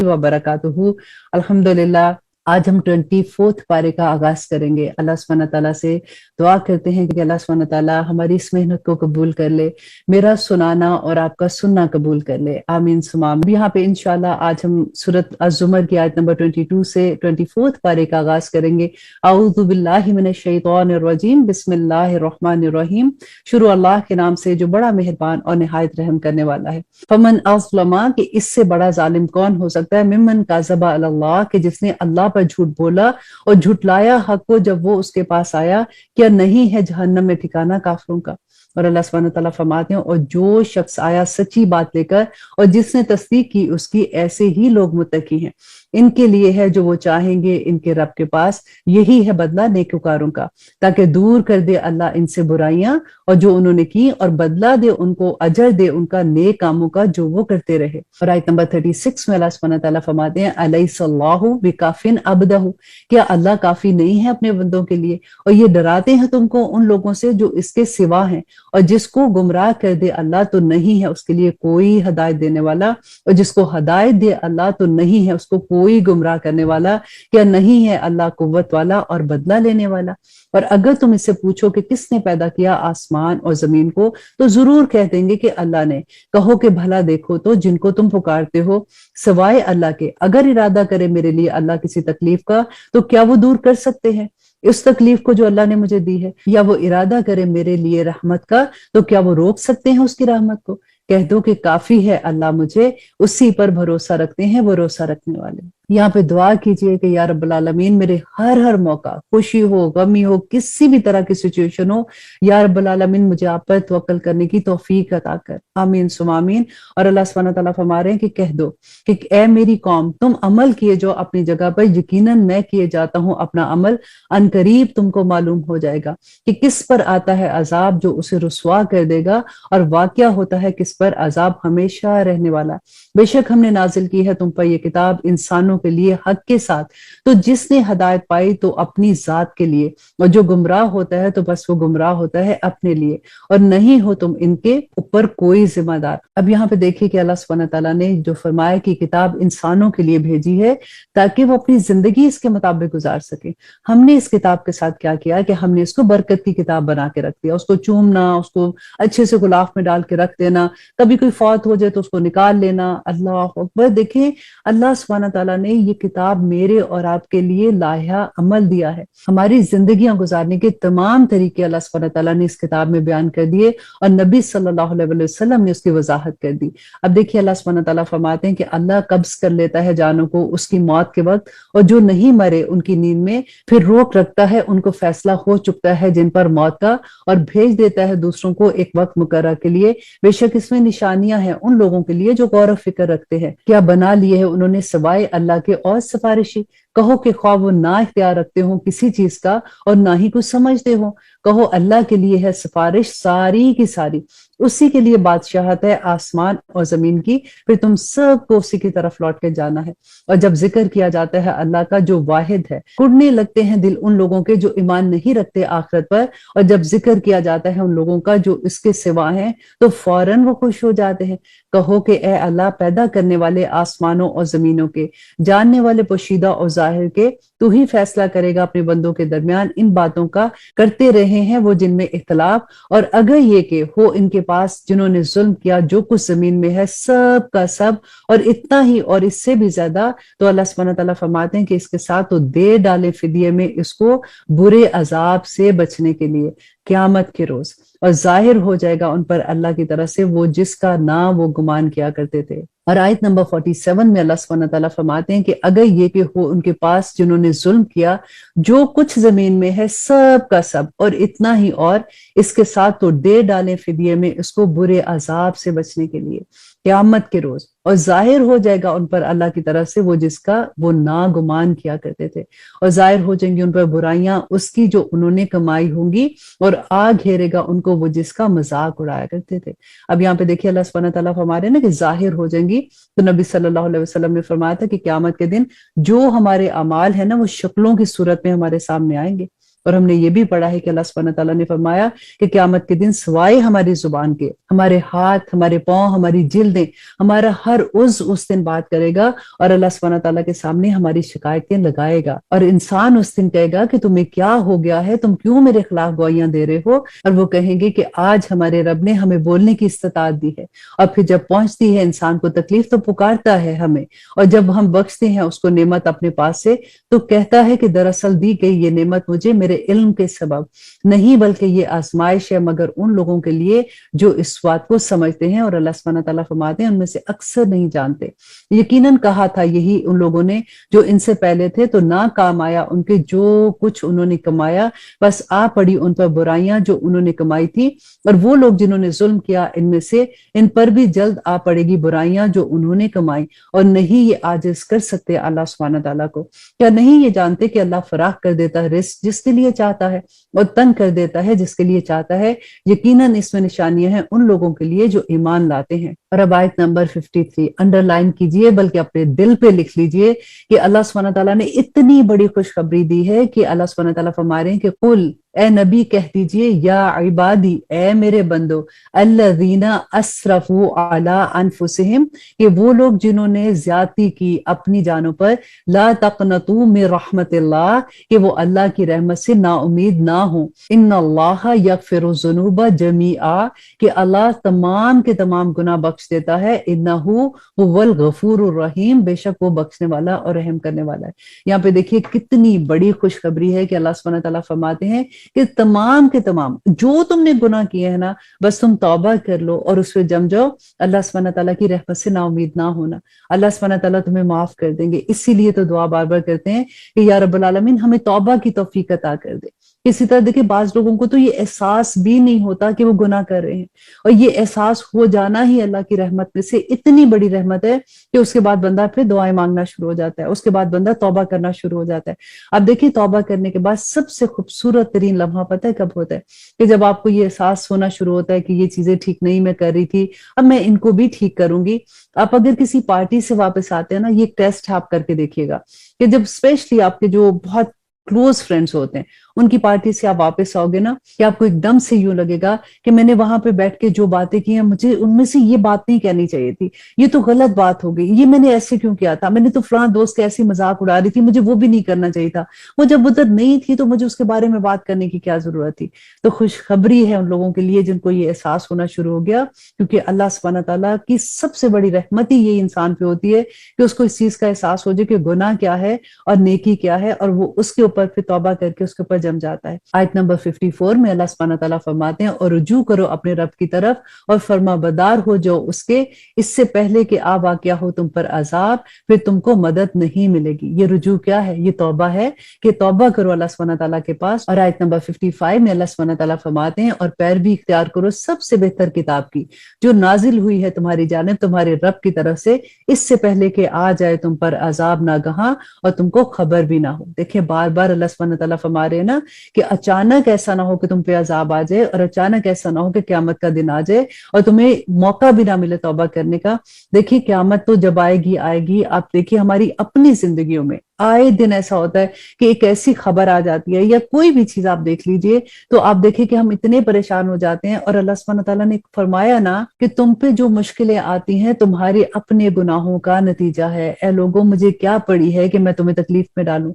वबरकातुहू। अल्हम्दुलिल्लाह, आज हम 24 पारे का आगाज करेंगे। अल्लाह सुब्हानहू तआला से दुआ करते हैं कि अल्लाह सुब्हानहू तआला हमारी इस मेहनत को कबूल कर ले, मेरा सुनाना और आपका सुनना कबूल कर ले, आमीन सुमा आमीन। यहाँ पे इंशाल्लाह आज हम सूरत अज़-ज़ुमर की आयत नंबर 22 से 24 पारे का आगाज करेंगे। औज़ु बिल्लाहि मिनश शैतानिर रजीम, बिस्मिल्लाहिर रहमानिर रहीम। शुरू अल्लाह के नाम से जो बड़ा मेहरबान और निहायत रहम करने वाला है। फमन अज़लमा, कि इससे बड़ा जालिम कौन हो सकता है, मिम्मन काज़बा अल्लाह, कि जिसने अल्लाह पर झूठ बोला और झुटलाया हक को जब वो उसके पास आया। क्या नहीं है जहन्नम में ठिकाना काफिरों का। और अल्लाह सुब्हानहू तआला फरमाते हैं, और जो शख्स आया सच्ची बात लेकर और जिसने तस्दीक की उसकी, ऐसे ही लोग मुत्तकी हैं। इनके लिए है जो वो चाहेंगे इनके रब के पास, यही है बदला नेककारों का, ताकि दूर कर दे अल्लाह इनसे बुराइयां और जो उन्होंने की, और बदला दे उनको, अजर दे उनका नेक कामों का जो वो करते रहे। और आयत नंबर 36 में अल्लाह सुब्हानहू तआला फरमाते हैं, अलैहिस्सलाहु बिकाफिन अब्दहु, क्या अल्लाह काफी नहीं है अपने बंदों के लिए। और ये डराते हैं तुमको उन लोगों से जो इसके सिवा हैं, और जिसको गुमराह कर दे अल्लाह तो नहीं है उसके लिए कोई हदायत देने वाला, और जिसको हदायत दे अल्लाह तो नहीं है उसको कोई गुमराह करने वाला। क्या नहीं है अल्लाह कुव्वत वाला और बदला लेने वाला। और अगर तुम इससे पूछो कि किसने पैदा किया आसमान और जमीन को, तो जरूर कह देंगे कि अल्लाह ने। कहो कि भला देखो तो जिनको तुम पुकारते हो सिवाय अल्लाह के, अगर इरादा करे मेरे लिए अल्लाह किसी तकलीफ का, तो क्या वो दूर कर सकते हैं इस तकलीफ को जो अल्लाह ने मुझे दी है। या वो इरादा करे मेरे लिए रहमत का, तो क्या वो रोक सकते हैं उसकी रहमत को। कह दो कि काफी है अल्लाह मुझे, उसी पर भरोसा रखते हैं वो भरोसा रखने वाले। यहाँ पे दुआ कीजिए कि या रब्बुल आलमीन, मेरे हर मौका, खुशी हो गमी हो, किसी भी तरह की सिचुएशन हो, या रब्बुल आलमीन मुझे आप पर तवक्कल करने की तौफीक अता कर, आमीन सुमा आमीन। और अल्लाह सुब्हानहू तआला फरमा रहे हैं कि कह दो कि ए मेरी कौम, तुम अमल किए जो अपनी जगह पर, यकीनन मैं किए जाता हूँ अपना अमल, अनकरीब तुमको मालूम हो जाएगा कि किस पर आता है अजाब जो उसे रुसवा कर देगा, और वाकया होता है किस पर अजाब हमेशा रहने वाला। बेशक हमने नाजिल की है तुम पर यह किताब इंसानों के लिए हक के साथ, तो जिसने हदायत पाई तो अपनी जात के लिए, और जो गुमराह होता है तो बस वो गुमराह होता है अपने लिए, और नहीं हो तुम इनके ऊपर कोई जिम्मेदार। अब यहाँ पे देखिए कि अल्लाह सुब्हानहू तआला ने जो फरमाया कि किताब इंसानों के लिए भेजी है ताकि वो अपनी जिंदगी इसके मुताबिक गुजार सके। हमने इस किताब के साथ क्या किया कि हमने इसको बरकत की किताब बना के रख दिया। उसको चूमना, उसको अच्छे से गुलाफ में डाल के रख देना, कभी कोई फौत हो जाए तो उसको निकाल लेना। अल्लाह अकबर। देखें, अल्लाह सुब्हानहू तआला ने ये किताब मेरे और आपके लिए लाया अमल दिया है। हमारी जिंदगियां गुजारने के तमाम तरीके अल्लाह सुब्हानहू तआला ने इस किताब में बयान कर दिए, और नबी सल्लल्लाहु अलैहि वसल्लम ने उसकी वजाहत कर दी। अब देखिए अल्लाह सुब्हानहू तआला फरमाते हैं कि अल्लाह कब्ज कर लेता है जानों को उसकी मौत के वक्त, और जो नहीं मरे उनकी नींद में फिर रोक रखता है, उनको फैसला हो चुका है जिन पर मौत का, और भेज देता है दूसरों को एक वक्त मुकर्रर के लिए। बेशक इसमें निशानियां हैं उन लोगों के लिए जो गौर फिक्र रखते हैं। क्या बना लिए है उन्होंने सिवाय अल्लाह के और सिफारिशी। कहो कि ख्वाह वो ना इख्तियार रखते हो किसी चीज का और ना ही कुछ समझते हो, कहो अल्लाह के लिए है सिफारिश सारी की सारी, उसी के लिए बादशाहत है आसमान और जमीन की, फिर तुम सबको उसी की तरफ लौट के जाना है। और जब जिक्र किया जाता है अल्लाह का जो वाहिद है, कुड़ने लगते हैं दिल उन लोगों के जो ईमान नहीं रखते आखिरत पर, और जब जिक्र किया जाता है उन लोगों का जो इसके सिवा है तो फौरन वो खुश हो जाते हैं। कहो कि ए अल्लाह, पैदा करने वाले आसमानों और जमीनों के, जानने वाले पोशीदा और जाहिर के, तू ही फैसला करेगा अपने बंदों के दरमियान इन बातों का, करते रहे हैं वो जिनमें इख्तलाफ। और अगर ये कि हो इनके पास जिन्होंने जुल्म किया जो कुछ जमीन में है सब का सब, और इतना ही और इससे भी ज्यादा, तो अल्लाह सुब्हानहू तआला फरमाते हैं कि इसके साथ तो दे डाले फिदिये में इसको बुरे अजाब से बचने के लिए क़यामत के रोज, और जाहिर हो जाएगा उन पर अल्लाह की तरफ से वो जिसका ना वो गुमान किया करते थे। और आयत नंबर 47 में अल्लाह सुब्हानहू तआला फरमाते हैं कि अगर ये कि हो उनके पास जिन्होंने जुल्म किया जो कुछ जमीन में है सब का सब, और इतना ही और इसके साथ तो दे डालें फिदिये में इसको बुरे अजाब से बचने के लिए क़यामत के रोज, और जाहिर हो जाएगा उन पर अल्लाह की तरफ से वो जिसका वो नागुमान किया करते थे, और जाहिर हो जाएंगी उन पर बुराइयां उसकी जो उन्होंने कमाई होंगी, और आग घेरेगा उनको वो जिसका मजाक उड़ाया करते थे। अब यहाँ पे देखिए अल्लाह सुब्हानहू तआला फरमा रहे हैं ना कि जाहिर हो जाएंगी, तो नबी सल्लल्लाहु अलैहि वसल्लम ने फरमाया था कि क़यामत के दिन जो हमारे अमाल है ना वो शक्लों की सूरत में हमारे सामने आएंगे, اور ہم نے یہ بھی پڑھا ہے کہ اللہ سبحانہ تعالیٰ نے فرمایا کہ قیامت کے دن سوائے ہماری زبان کے ہمارے ہاتھ، ہمارے پاؤں، ہماری جلدیں، ہمارا ہر عضو اس دن بات کرے گا اور اللہ سبحانہ تعالیٰ کے سامنے ہماری شکایتیں لگائے گا، اور انسان اس دن کہے گا کہ تمہیں کیا ہو گیا ہے، تم کیوں میرے خلاف گواہیاں دے رہے ہو؟ اور وہ کہیں گے کہ آج ہمارے رب نے ہمیں بولنے کی استطاعت دی ہے، اور پھر جب پہنچتی ہے انسان کو تکلیف تو پکارتا ہے ہمیں، اور جب ہم بخشتے ہیں اس کو نعمت اپنے پاس سے تو کہتا ہے کہ دراصل دی گئی یہ نعمت مجھے میرے علم کے سبب نہیں بلکہ یہ آزمائش ہے، مگر ان لوگوں کے لیے جو اس بات کو سمجھتے ہیں، اور اللہ سبحانہ تعالیٰ فرماتے ہیں ان میں سے اکثر نہیں جانتے۔ یقیناً کہا تھا یہی ان لوگوں نے جو ان سے پہلے تھے، تو نہ کام آیا ان کے جو کچھ انہوں نے کمایا، بس آ پڑی ان پر برائیاں جو انہوں نے کمائی تھی، اور وہ لوگ جنہوں نے ظلم کیا ان میں سے ان پر بھی جلد آ پڑے گی برائیاں جو انہوں نے کمائی، اور نہیں یہ عاجز کر سکتے اللہ سبحانہ تعالیٰ کو۔ کیا نہیں یہ جانتے کہ اللہ فراخ کر دیتا ہے رزق جس کے لیے چاہتا ہے اور تنگ کر دیتا ہے جس کے لیے چاہتا ہے؟ یقیناً اس میں نشانیاں ہیں ان لوگوں کے لیے جو ایمان لاتے ہیں۔ اور اب آیت نمبر 53 انڈر لائن کیجئے، بلکہ اپنے دل پہ لکھ لیجئے کہ اللہ سبحانہ تعالیٰ نے اتنی بڑی خوشخبری دی ہے کہ اللہ سبحانہ تعالیٰ فرما رہے ہیں کہ قل، اے نبی کہہ دیجئے، یا عبادی، اے میرے بندو، الذین اسرفوا علی انفسہم، کہ وہ لوگ جنہوں نے زیادتی کی اپنی جانوں پر، لا تقنطوا من رحمت اللہ، کہ وہ اللہ کی رحمت سے نا امید نہ ہوں، ان اللہ یغفر الذنوب جمیعا، کہ اللہ تمام کے تمام گناہ بخش دیتا ہے، انہ هو الغفور الرحیم، بے شک وہ بخشنے والا اور رحم کرنے والا ہے۔ یہاں پہ دیکھیے کتنی بڑی خوشخبری ہے کہ اللہ سبحانہ تعالیٰ فرماتے ہیں کہ تمام کے تمام جو تم نے گناہ کیے ہیں نا، بس تم توبہ کر لو اور اس پہ جم جاؤ، اللہ سبحانہ تعالیٰ کی رحمت سے نا امید نہ ہونا، اللہ سبحانہ تعالیٰ تمہیں معاف کر دیں گے۔ اسی لیے تو دعا بار بار کرتے ہیں کہ یا رب العالمین ہمیں توبہ کی توفیق عطا کر دے۔ اسی طرح دیکھیں بعض لوگوں کو تو یہ احساس بھی نہیں ہوتا کہ وہ گناہ کر رہے ہیں، اور یہ احساس ہو جانا ہی اللہ کی رحمت میں سے اتنی بڑی رحمت ہے کہ اس کے بعد بندہ پھر دعائیں مانگنا شروع ہو جاتا ہے، اس کے بعد بندہ توبہ کرنا شروع ہو جاتا ہے۔ اب دیکھیں توبہ کرنے کے بعد سب سے خوبصورت ترین لمحہ پتہ ہے کب ہوتا ہے؟ کہ جب آپ کو یہ احساس ہونا شروع ہوتا ہے کہ یہ چیزیں ٹھیک نہیں میں کر رہی تھی، اب میں ان کو بھی ٹھیک کروں گی۔ آپ اگر کسی پارٹی سے واپس آتے ہیں نا، یہ ٹیسٹ آپ کر کے دیکھیے گا کہ جب اسپیشلی آپ کے جو بہت کلوز فرینڈز ہوتے ہیں ان کی پارٹی سے آپ واپس آؤ گے نا، کہ آپ کو ایک دم سے یوں لگے گا کہ میں نے وہاں پہ بیٹھ کے جو باتیں کی ہیں مجھے ان میں سے یہ بات نہیں کہنی چاہیے تھی، یہ تو غلط بات ہو گئی، یہ میں نے ایسے کیوں کیا تھا، میں نے تو فلاں دوست کے ایسی مذاق اڑا رہی تھی، مجھے وہ بھی نہیں کرنا چاہیے تھا، وہ جب ادھر نہیں تھی تو مجھے اس کے بارے میں بات کرنے کی کیا ضرورت تھی۔ تو خوشخبری ہے ان لوگوں کے لیے جن کو یہ احساس ہونا شروع ہو گیا، کیونکہ اللہ سبحانہ تعالیٰ کی سب سے بڑی رحمت ہی یہ انسان پہ ہوتی ہے کہ اس کو اس چیز کا احساس ہو جائے کہ گناہ کیا ہے اور نیکی کیا ہے، اور وہ اس کے اوپر پھر توبہ کر کے اس کے اوپر جم جاتا ہے۔ آیت نمبر 54 میں اللہ سبحانہ تعالیٰ فرماتے ہیں اور رجوع کرو اپنے رب کی طرف اور فرما بردار ہو جو اس کے، اس سے پہلے کہ آ واقعہ ہو تم پر عذاب، پھر تم کو مدد نہیں ملے گی۔ یہ رجوع کیا ہے؟ یہ توبہ ہے کہ توبہ کرو اللہ سبحانہ تعالیٰ کے پاس۔ اور آیت نمبر 55 میں اللہ سبحانہ تعالیٰ فرماتے ہیں اور پیروی اختیار کرو سب سے بہتر کتاب کی جو نازل ہوئی ہے تمہاری جانب تمہارے رب کی طرف سے، اس سے پہلے کہ آ جائے تم پر عذاب ناگہاں اور تم کو خبر بھی نہ ہو۔ دیکھیں بار بار اللہ سبحانہ تعالیٰ فرما رہے ہیں نا کہ اچانک ایسا نہ ہو کہ تم پہ عذاب آ جائے، اور اچانک ایسا نہ ہو کہ قیامت کا دن آ جائے اور تمہیں موقع بھی نہ ملے توبہ کرنے کا۔ دیکھیے قیامت تو جب آئے گی، آپ دیکھیے ہماری اپنی زندگیوں میں آئے دن ایسا ہوتا ہے کہ ایک ایسی خبر آ جاتی ہے یا کوئی بھی چیز آپ دیکھ لیجئے تو آپ دیکھیں کہ ہم اتنے پریشان ہو جاتے ہیں، اور اللہ سبحانہ تعالیٰ نے فرمایا نا کہ تم پہ جو مشکلیں آتی ہیں تمہارے اپنے گناہوں کا نتیجہ ہے، اے لوگوں مجھے کیا پڑی ہے کہ میں تمہیں تکلیف میں ڈالوں۔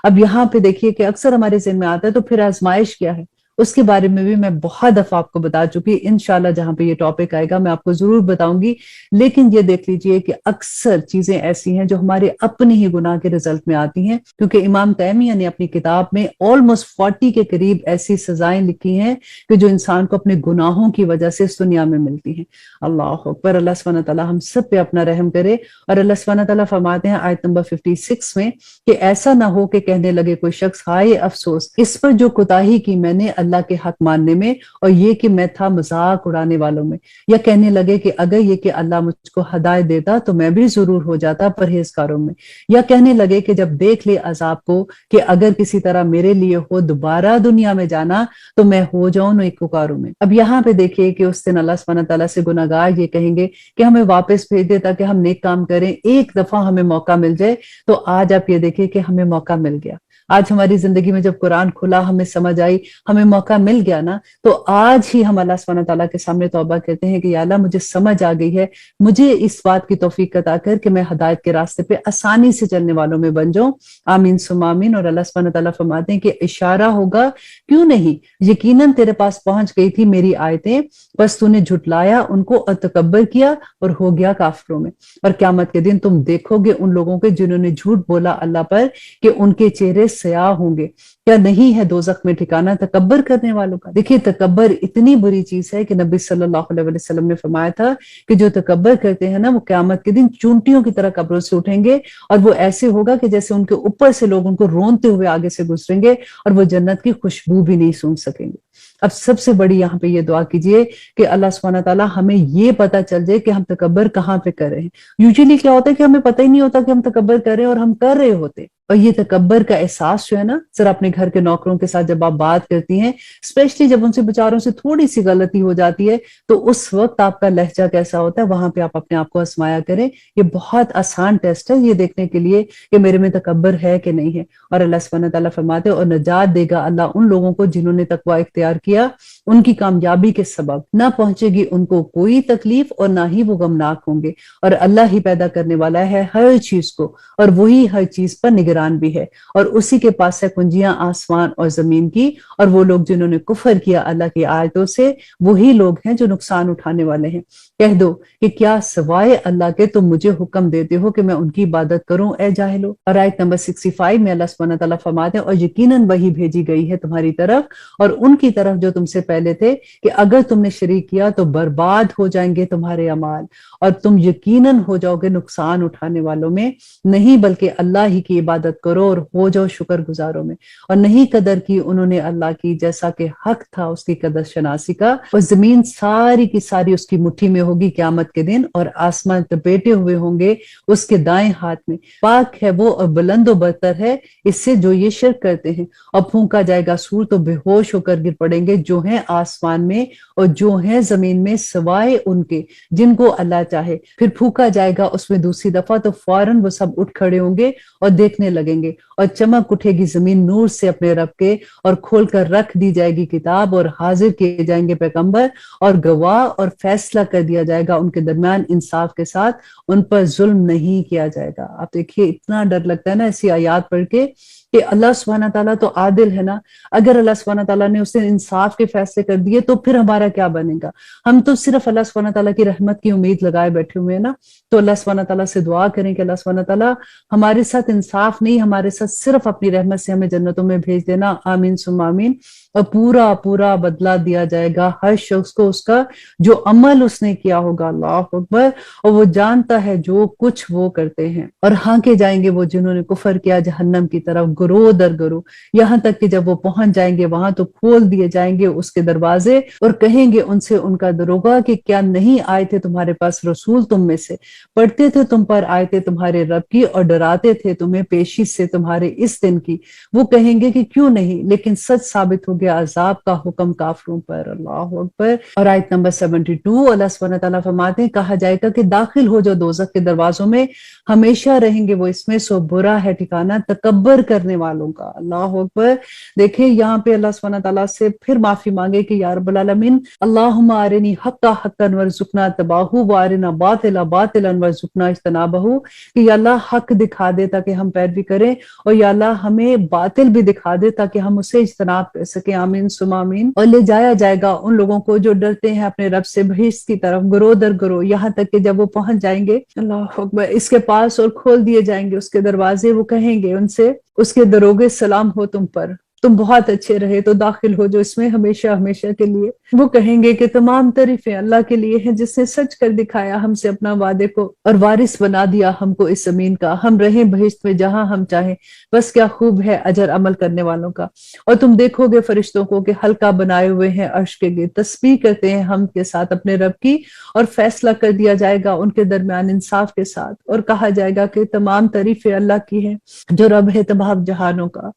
اب یہاں پہ دیکھیے کہ اکثر ہمارے ذہن میں آتا ہے تو پھر آزمائش کیا ہے، اس کے بارے میں بھی میں بہت دفعہ آپ کو بتا چکی، انشاءاللہ جہاں پہ یہ ٹاپک آئے گا میں آپ کو ضرور بتاؤں گی، لیکن یہ دیکھ لیجئے کہ اکثر چیزیں ایسی ہیں جو ہمارے اپنے ہی گناہ کے رزلٹ میں آتی ہیں، کیونکہ امام تیمیہ نے اپنی کتاب میں آلموسٹ 40 کے قریب ایسی سزائیں لکھی ہیں کہ جو انسان کو اپنے گناہوں کی وجہ سے اس دنیا میں ملتی ہیں۔ اللہ اکبر، اللہ سبحانہ تعالیٰ ہم سب پہ اپنا رحم کرے۔ اور اللہ سبحانہ تعالیٰ فرماتے ہیں آیت نمبر 56 میں کہ ایسا نہ ہو کہ کہنے لگے کوئی شخص ہائے افسوس اس پر جو کوتاہی کی میں نے اللہ کے حق ماننے میں اور یہ کہ میں تھا مذاق اڑانے والوں میں، یا کہنے لگے کہ اگر یہ کہ اللہ مجھ کو ہدایت دیتا تو میں بھی ضرور ہو جاتا پرہیزگاروں میں، یا کہنے لگے کہ جب دیکھ لے عذاب کو کہ اگر کسی طرح میرے لیے ہو دوبارہ دنیا میں جانا تو میں ہو جاؤں نیکوکاروں میں۔ اب یہاں پہ دیکھیے کہ اس دن اللہ سبحانہ تعالیٰ سے گناہگار یہ کہیں گے کہ ہمیں واپس بھیج دے تاکہ ہم نیک کام کریں، ایک دفعہ ہمیں موقع مل جائے۔ تو آج آپ یہ دیکھیں کہ ہمیں موقع مل گیا۔ آج ہماری زندگی میں جب قرآن کھلا، ہمیں سمجھ آئی، ہمیں موقع مل گیا نا، تو آج ہی ہم اللہ سبحانہ تعالیٰ کے سامنے توبہ کرتے ہیں کہ یا اللہ مجھے سمجھ آ گئی ہے، مجھے اس بات کی توفیق عطا کر کہ میں ہدایت کے راستے پہ آسانی سے چلنے والوں میں بن جاؤں، آمین ثم آمین۔ اور اللہ سبحانہ تعالیٰ فرماتے ہیں کہ اشارہ ہوگا، کیوں نہیں، یقیناً تیرے پاس پہنچ گئی تھی میری آیتیں، بس تو نے جھٹلایا ان کو اور تکبر کیا اور ہو گیا کافروں میں۔ اور قیامت کے دن تم دیکھو گے ان لوگوں کے جنہوں نے جھوٹ بولا اللہ پر کہ ان کے چہرے سیاہ ہوں گے، کیا نہیں ہے دوزخ میں ٹھکانہ تکبر کرنے والوں کا۔ دیکھیے تکبر اتنی بری چیز ہے کہ نبی صلی اللہ علیہ وسلم نے فرمایا تھا کہ جو تکبر کرتے ہیں نا وہ قیامت کے دن چونٹیوں کی طرح قبروں سے اٹھیں گے، اور وہ ایسے ہوگا کہ جیسے ان کے اوپر سے لوگ ان کو رونتے ہوئے آگے سے گزریں گے اور وہ جنت کی خوشبو بھی نہیں سونگھ سکیں گے۔ اب سب سے بڑی یہاں پہ یہ دعا کیجئے کہ اللہ سبحانہ تعالیٰ ہمیں یہ پتا چل جائے کہ ہم تکبر کہاں پہ کر رہے ہیں۔ یوزلی کیا ہوتا ہے کہ ہمیں پتہ ہی نہیں ہوتا کہ ہم تکبر کر رہے ہیں اور ہم کر رہے ہوتے، اور یہ تکبر کا احساس جو ہے نا، ذرا اپنے گھر کے نوکروں کے ساتھ جب آپ بات کرتی ہیں، اسپیشلی جب ان سے بیچاروں سے تھوڑی سی غلطی ہو جاتی ہے، تو اس وقت آپ کا لہجہ کیسا ہوتا ہے، وہاں پہ آپ اپنے آپ کو آزمایا کریں۔ یہ بہت آسان ٹیسٹ ہے یہ دیکھنے کے لیے کہ میرے میں تکبر ہے کہ نہیں ہے۔ اور اللہ سبحانہ تعالیٰ فرماتے ہیں اور نجات دے گا اللہ ان لوگوں کو جنہوں نے تقوی اختیار کیا، ان کی کامیابی کے سبب نہ پہنچے گی ان کو کوئی تکلیف اور نہ ہی وہ غمناک ہوں گے۔ اور اللہ ہی پیدا کرنے والا ہے ہر چیز کو، اور وہی ہر چیز پر نگران بھی ہے، اور اسی کے پاس ہے کنجیاں آسمان اور زمین کی۔ اور وہ لوگ جنہوں نے کفر کیا اللہ کی آیتوں سے، وہی لوگ ہیں جو نقصان اٹھانے والے ہیں۔ کہہ دو کہ کیا سوائے اللہ کے تم مجھے حکم دیتے ہو کہ میں ان کی عبادت کروں اے جاہلو۔ اور آیت نمبر 65 میں اللہ سبحانہ تعالیٰ فرماتے ہیں اور یقیناً وہی بھیجی گئی ہے تمہاری طرف اور ان کی طرف جو تم سے پہلے تھے، کہ اگر تم نے شریک کیا تو برباد ہو جائیں گے تمہارے اعمال، اور تم یقیناً ہو جاؤ گے نقصان اٹھانے والوں میں۔ نہیں بلکہ اللہ ہی کی عبادت کرو اور ہو جاؤ شکر گزاروں میں۔ اور نہیں قدر کی انہوں نے اللہ کی جیسا کہ حق تھا اس کی قدر شناسی کا۔ اور زمین ساری کی ساری اس کی مٹھی میں ہوگی قیامت کے دن، اور آسمان لپیٹے ہوئے ہوں گے اس کے دائیں ہاتھ میں۔ پاک ہے وہ اور بلند و برتر ہے اس سے جو یہ شرک کرتے ہیں۔ اور پھونکا جائے گا سور تو بے ہوش ہو کر گر پڑیں گے جو ہیں آسمان میں اور جو ہیں زمین میں سوائے ان کے جن کو اللہ چاہے۔ پھر پھونکا جائے گا اس میں دوسری دفعہ تو فوراً وہ سب اٹھ کھڑے ہوں گے اور دیکھنے لگیں گے، اور چمک اٹھے گی زمین نور سے اپنے رب کے، اور کھول کر رکھ دی جائے گی کتاب اور حاضر کیے جائیں گے پیغمبر اور گواہ، اور فیصلہ کر دیا جائے گا ان کے درمیان انصاف کے ساتھ، ان پر ظلم نہیں کیا جائے گا۔ آپ دیکھیے اتنا ڈر لگتا ہے نا ایسی آیات پڑھ کے کہ اللہ سبحانہ تعالیٰ تو عادل ہے نا۔ اگر اللہ سبحانہ تعالیٰ نے اس نے انصاف کے فیصلے کر دیے تو پھر ہمارا کیا بنے گا؟ ہم تو صرف اللہ سبحانہ تعالیٰ کی رحمت کی امید لگائے بیٹھے ہوئے ہیں نا۔ تو اللہ سبحانہ تعالیٰ سے دعا کریں کہ اللہ سبحانہ تعالیٰ ہمارے ساتھ انصاف نہیں، ہمارے ساتھ صرف اپنی رحمت سے ہمیں جنتوں میں بھیج دینا، آمین ثم آمین۔ اور پورا پورا بدلہ دیا جائے گا ہر شخص کو اس کا جو عمل اس نے کیا ہوگا، اللہ اکبر۔ اور وہ جانتا ہے جو کچھ وہ کرتے ہیں۔ اور ہانکے جائیں گے وہ جنہوں نے کفر کیا جہنم کی طرف گروہ در گروہ، یہاں تک کہ جب وہ پہنچ جائیں گے وہاں تو کھول دیے جائیں گے اس کے دروازے، اور کہیں گے ان سے ان کا دروغہ کہ کیا نہیں آئے تھے تمہارے پاس رسول تم میں سے، پڑھتے تھے تم پر آیتیں تمہارے رب کی اور ڈراتے تھے تمہیں پیشی سے تمہارے اس دن کی۔ وہ کہیں گے کہ کیوں نہیں، لیکن سچ ثابت ہو گیا عذاب کا حکم کافروں پر، اللہ اکبر۔ اور آیت نمبر 72 اللہ سبحانہ تعالیٰ فرماتے ہیں کہا جائے گا کہ داخل ہو جو دوزخ کے دروازوں میں، ہمیشہ رہیں گے وہ اس میں، سو برا ہے ٹھکانہ تکبر کرنے والوں کا، اللہ اکبر۔ دیکھیں یہاں پہ اللہ سبحانہ تعالیٰ سے پھر معافی مانگے کہ یا رب العالمین اللہم ارنی حقا حقا وارزقنا اتباعہ وارنا باطلا باطلا وارزقنا اجتنابہ، کہ یا اللہ حق دکھا دے تاکہ ہم پیروی کریں، اور یا اللہ ہمیں باطل بھی دکھا دے تاکہ ہم اسے اجتناب کر سکیں، آمین ثم آمین۔ اور لے جایا جائے گا ان لوگوں کو جو ڈرتے ہیں اپنے رب سے بہشت کی طرف گروہ در گروہ، یہاں تک کہ جب وہ پہنچ جائیں گے اللہ اکبر اس کے پاس اور کھول دیے جائیں گے اس کے دروازے، وہ کہیں گے ان سے اس کے دروغے سلام ہو تم پر، تم بہت اچھے رہے تو داخل ہو جو اس میں ہمیشہ ہمیشہ کے لیے۔ وہ کہیں گے کہ تمام تعریفیں اللہ کے لیے ہیں جس نے سچ کر دکھایا ہم سے اپنا وعدے کو اور وارث بنا دیا ہم کو اس زمین کا، ہم رہیں بہشت میں جہاں ہم چاہیں، بس کیا خوب ہے اجر عمل کرنے والوں کا۔ اور تم دیکھو گے فرشتوں کو کہ حلقہ بنائے ہوئے ہیں عرش کے گرد، تسبیح کرتے ہیں ہم کے ساتھ اپنے رب کی، اور فیصلہ کر دیا جائے گا ان کے درمیان انصاف کے ساتھ، اور کہا جائے گا کہ تمام تعریفیں اللہ کی ہیں جو رب ہے تمام جہانوں کا۔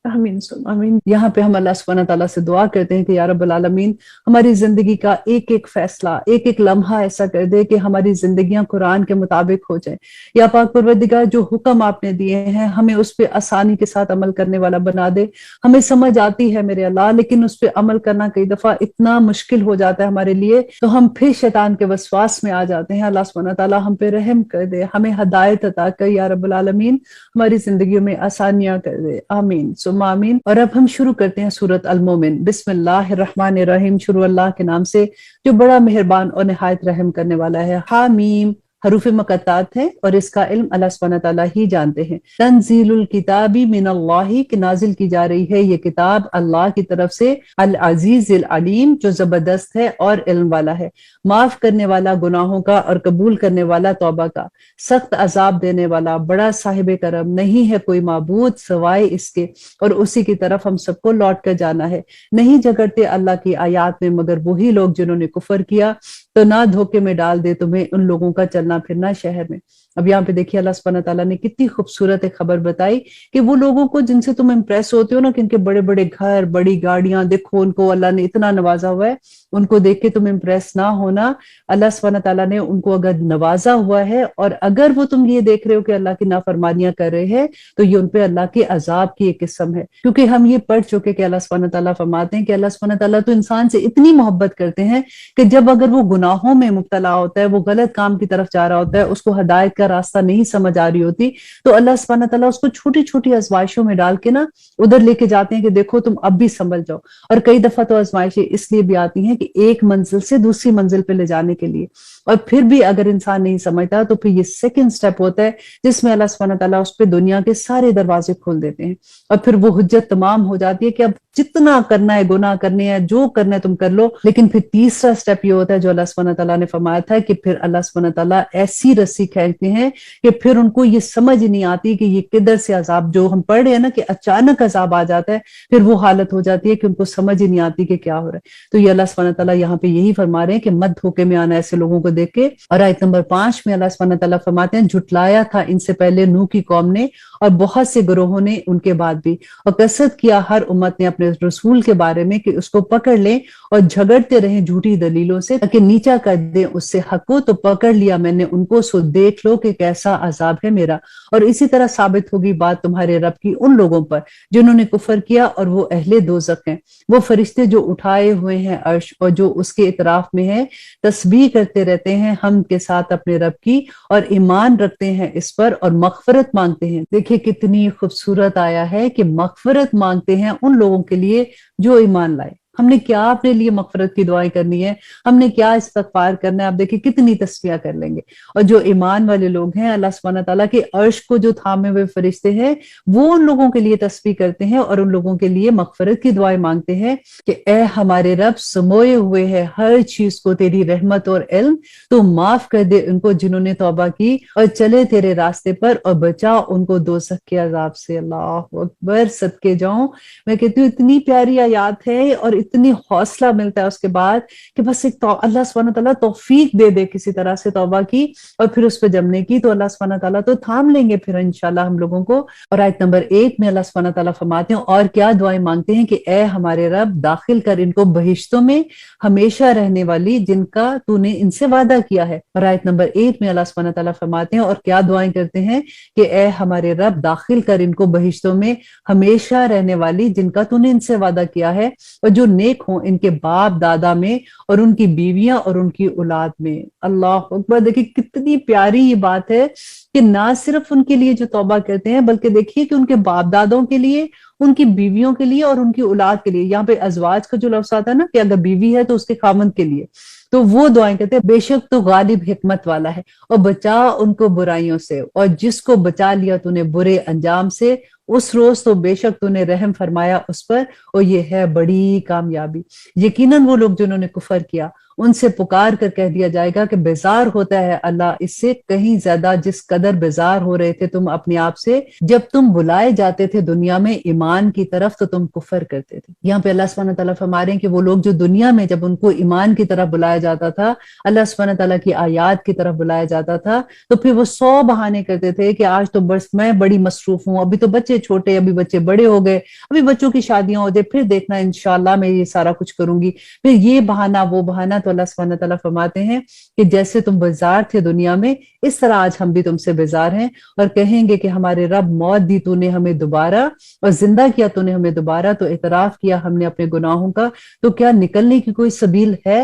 آمین سم آمین۔ یہاں پہ ہم اللہ سبحانہ تعالیٰ سے دعا کرتے ہیں کہ یا رب العالمین ہماری زندگی کا ایک ایک فیصلہ، ایک ایک لمحہ ایسا کر دے کہ ہماری زندگیاں قرآن کے مطابق ہو جائیں۔ یا پاک پروردگار جو حکم آپ نے دیے ہیں ہمیں اس پہ آسانی کے ساتھ عمل کرنے والا بنا دے۔ ہمیں سمجھ آتی ہے میرے اللہ، لیکن اس پہ عمل کرنا کئی دفعہ اتنا مشکل ہو جاتا ہے ہمارے لیے، تو ہم پھر شیطان کے وسواس میں آ جاتے ہیں۔ اللہ سبحانہ تعالیٰ ہم پہ رحم کر دے، ہمیں ہدایت عطا کر یا رب العالمین، ہماری زندگیوں میں آسانیاں کر دے۔ آمین ثم آمین۔ اور اب ہم شروع کرتے ہیں سورۃ المومن۔ بسم اللہ الرحمن الرحیم، شروع اللہ کے نام سے جو بڑا مہربان اور نہایت رحم کرنے والا ہے۔ حامیم حروف مقطعات ہے اور اس کا علم اللہ سبحانہ تعالیٰ ہی جانتے ہیں۔ تنزیل الکتاب من اللہ، کہ نازل کی جا رہی ہے یہ کتاب اللہ کی طرف سے، العزیز العلیم جو زبردست ہے اور علم والا ہے، معاف کرنے والا گناہوں کا اور قبول کرنے والا توبہ کا، سخت عذاب دینے والا، بڑا صاحب کرم، نہیں ہے کوئی معبود سوائے اس کے، اور اسی کی طرف ہم سب کو لوٹ کر جانا ہے۔ نہیں جھگڑتے اللہ کی آیات میں مگر وہی لوگ جنہوں نے کفر کیا، تو نہ دھوکے میں ڈال دے تمہیں ان لوگوں کا چلنا پھرنا شہر میں۔ اب یہاں پہ دیکھیے اللہ سبحانہ تعالیٰ نے کتنی خوبصورت ایک خبر بتائی کہ وہ لوگوں کو جن سے تم امپریس ہوتے ہو نا، کہ ان کے بڑے بڑے گھر، بڑی گاڑیاں، دیکھو ان کو اللہ نے اتنا نوازا ہوا ہے، ان کو دیکھ کے تم امپریس نہ ہونا۔ اللہ سبحانہ تعالیٰ نے ان کو اگر نوازا ہوا ہے، اور اگر وہ تم یہ دیکھ رہے ہو کہ اللہ کی نافرمانیاں کر رہے ہیں، تو یہ ان پہ اللہ کے عذاب کی ایک قسم ہے۔ کیونکہ ہم یہ پڑھ چکے کہ اللہ سبحانہ تعالیٰ فرماتے ہیں کہ اللہ سبحانہ تعالیٰ تو انسان سے اتنی محبت کرتے ہیں کہ جب اگر وہ گناہوں میں مبتلا ہوتا ہے، وہ غلط کام کی طرف جا رہا ہوتا ہے، اس کو ہدایت کا راستہ نہیں سمجھ آ رہی ہوتی، تو اللہ سبحانہ تعالیٰ اس کو چھوٹی چھوٹی آزمائشوں میں ڈال کے نا ادھر لے کے جاتے ہیں کہ دیکھو تم اب بھی سنبھل جاؤ۔ اور کئی دفعہ تو آزمائشیں اس لیے بھی آتی ہیں کہ ایک منزل سے دوسری منزل پہ لے جانے کے لیے، اور پھر بھی اگر انسان نہیں سمجھتا تو پھر یہ سیکنڈ سٹیپ ہوتا ہے جس میں اللہ سبحانہ تعالیٰ اس پہ دنیا کے سارے دروازے کھول دیتے ہیں، اور پھر وہ حجت تمام ہو جاتی ہے کہ اب جتنا کرنا ہے، گناہ کرنے ہیں، جو کرنا ہے تم کر لو۔ لیکن پھر تیسرا سٹیپ یہ ہوتا ہے جو اللہ سبحانہ تعالیٰ نے فرمایا تھا کہ پھر اللہ سبحانہ تعالیٰ ایسی رسی کھینچتے ہیں کہ پھر ان کو یہ سمجھ نہیں آتی کہ یہ کدھر سے عذاب، جو ہم پڑھ رہے ہیں نا کہ اچانک عذاب آ جاتا ہے، پھر وہ حالت ہو جاتی ہے کہ ان کو سمجھ ہی نہیں آتی کہ کیا ہو رہا ہے۔ تو یہ اللہ سبحانہ تعالیٰ یہاں پہ یہی فرما رہے ہیں کہ مت دھوکے میں آنا ایسے لوگوں کو دیکھ کے۔ اور آیت نمبر 5 میں اللہ سبحانہ تعالیٰ فرماتے ہیں جھٹلایا تھا ان سے پہلے نوح کی قوم نے اور بہت سے گروہوں نے ان کے بعد بھی، اور کثرت کیا ہر امت نے اپنے رسول کے بارے میں کہ اس کو پکڑ لیں اور جھگڑتے رہیں جھوٹی دلیلوں سے تاکہ نیچا کر دیں اس سے حق کو، تو پکڑ لیا میں نے ان کو، سو دیکھ لو کہ کیسا عذاب ہے میرا۔ اور اسی طرح ثابت ہوگی بات تمہارے رب کی ان لوگوں پر جنہوں نے کفر کیا اور وہ اہل دوزخ ہیں۔ وہ فرشتے جو اٹھائے ہوئے ہیں عرش اور جو اس کے اطراف میں ہیں، تسبیح کرتے رہتے ہیں ہم کے ساتھ اپنے رب کی، اور ایمان رکھتے ہیں اس پر اور مغفرت مانگتے ہیں۔ دیکھیں کتنی خوبصورت آیا ہے کہ مغفرت مانگتے ہیں ان لوگوں کے لیے جو ایمان لائے۔ ہم نے کیا اپنے لیے مغفرت کی دعائیں کرنی ہے، ہم نے کیا استغفار کرنا ہے، آپ دیکھیں کتنی تسبیح کر لیں گے۔ اور جو ایمان والے لوگ ہیں، اللہ سبحانہ تعالیٰ کے عرش کو جو تھامے ہوئے فرشتے ہیں، وہ ان لوگوں کے لیے تسبیح کرتے ہیں اور ان لوگوں کے لیے مغفرت کی دعائیں مانگتے ہیں کہ اے ہمارے رب، سموئے ہوئے ہے ہر چیز کو تیری رحمت اور علم، تو معاف کر دے ان کو جنہوں نے توبہ کی اور چلے تیرے راستے پر، اور بچا ان کو دوزخ کے عذاب سے۔ اللہ اکبر، صدقے جاؤں، میں کہتی ہوں اتنی پیاری آیات ہے اور اتنی حوصلہ ملتا ہے اس کے بعد کہ بس ایک اللہ سبحانہ تعالیٰ توفیق دے دے کسی طرح سے توبہ کی اور پھر اس پہ جمنے کی، تو اللہ سبحانہ تعالیٰ تو تھام لیں گے پھر انشاءاللہ ہم لوگوں کو۔ اور آیت نمبر 1 میں اللہ سبحانہ تعالیٰ فرماتے ہیں اور کیا دعائیں مانگتے ہیں کہ اے ہمارے رب، داخل کر ان کو بہشتوں میں ہمیشہ رہنے والی جن کا تو نے ان سے وعدہ کیا ہے۔ اور آیت نمبر 1 میں اللہ سبحانہ تعالیٰ فرماتے ہیں اور کیا دعائیں کرتے ہیں کہ اے ہمارے رب، داخل کر ان کو بہشتوں میں ہمیشہ رہنے والی جن کا تو نے ان سے وعدہ کیا ہے، اور جو نیک ہوں ان کے باپ دادا میں اور ان کی بیویاں اور ان کی اولاد میں۔ اللہ اکبر، دیکھیں کتنی پیاری یہ بات ہے کہ نہ صرف ان کے لیے جو توبہ کرتے ہیں، بلکہ دیکھیے کہ ان کے باپ دادوں کے لیے، ان کی بیویوں کے لیے اور ان کی اولاد کے لیے۔ یہاں پہ ازواج کا جو لفظ آتا ہے نا کہ اگر بیوی ہے تو اس کے خامند کے لیے، تو وہ دعائیں کہتے ہیں بے شک تو غالب حکمت والا ہے، اور بچا ان کو برائیوں سے، اور جس کو بچا لیا تو نے برے انجام سے، उस रोज तो बेशक तूने रहम फरमाया उस पर, और ये है बड़ी कामयाबी। यकीनन वो लोग जिन्होंने कुफर किया, उनसे पुकार कर कह दिया जाएगा कि बेजार होता है अल्लाह इससे कहीं ज्यादा जिस कदर बेजार हो रहे थे तुम अपने आप से जब तुम बुलाए जाते थे दुनिया में ईमान की तरफ, तो तुम कुफर करते थे। यहाँ पे अल्लाह सुब्हानहू तआला फरमा रहे हैं कि वो लोग जो दुनिया में जब उनको ईमान की तरफ बुलाया जाता था, अल्लाह सुब्हानहू तआला की आयात की तरफ बुलाया जाता था, तो फिर वो 100 बहाने करते थे कि आज तो बस मैं बड़ी मसरूफ हूँ, अभी तो बच्चे छोटे, अभी बच्चे बड़े हो गए, अभी बच्चों की शादियां हो जाए, फिर देखना इंशाल्लाह मैं ये सारा कुछ करूंगी, फिर ये बहाना वो बहाना। तो अल्लाह सुब्हानहू तआला फरमाते हैं कि जैसे तुम बेजार थे दुनिया में, इस तरह आज हम भी तुमसे बेजार हैं, और कहेंगे कि हमारे रब मौत दी तूने हमें दोबारा और जिंदा किया तूने हमें दोबारा, तो इतराफ किया हमने अपने गुनाहों का, तो क्या निकलने की कोई सबील है?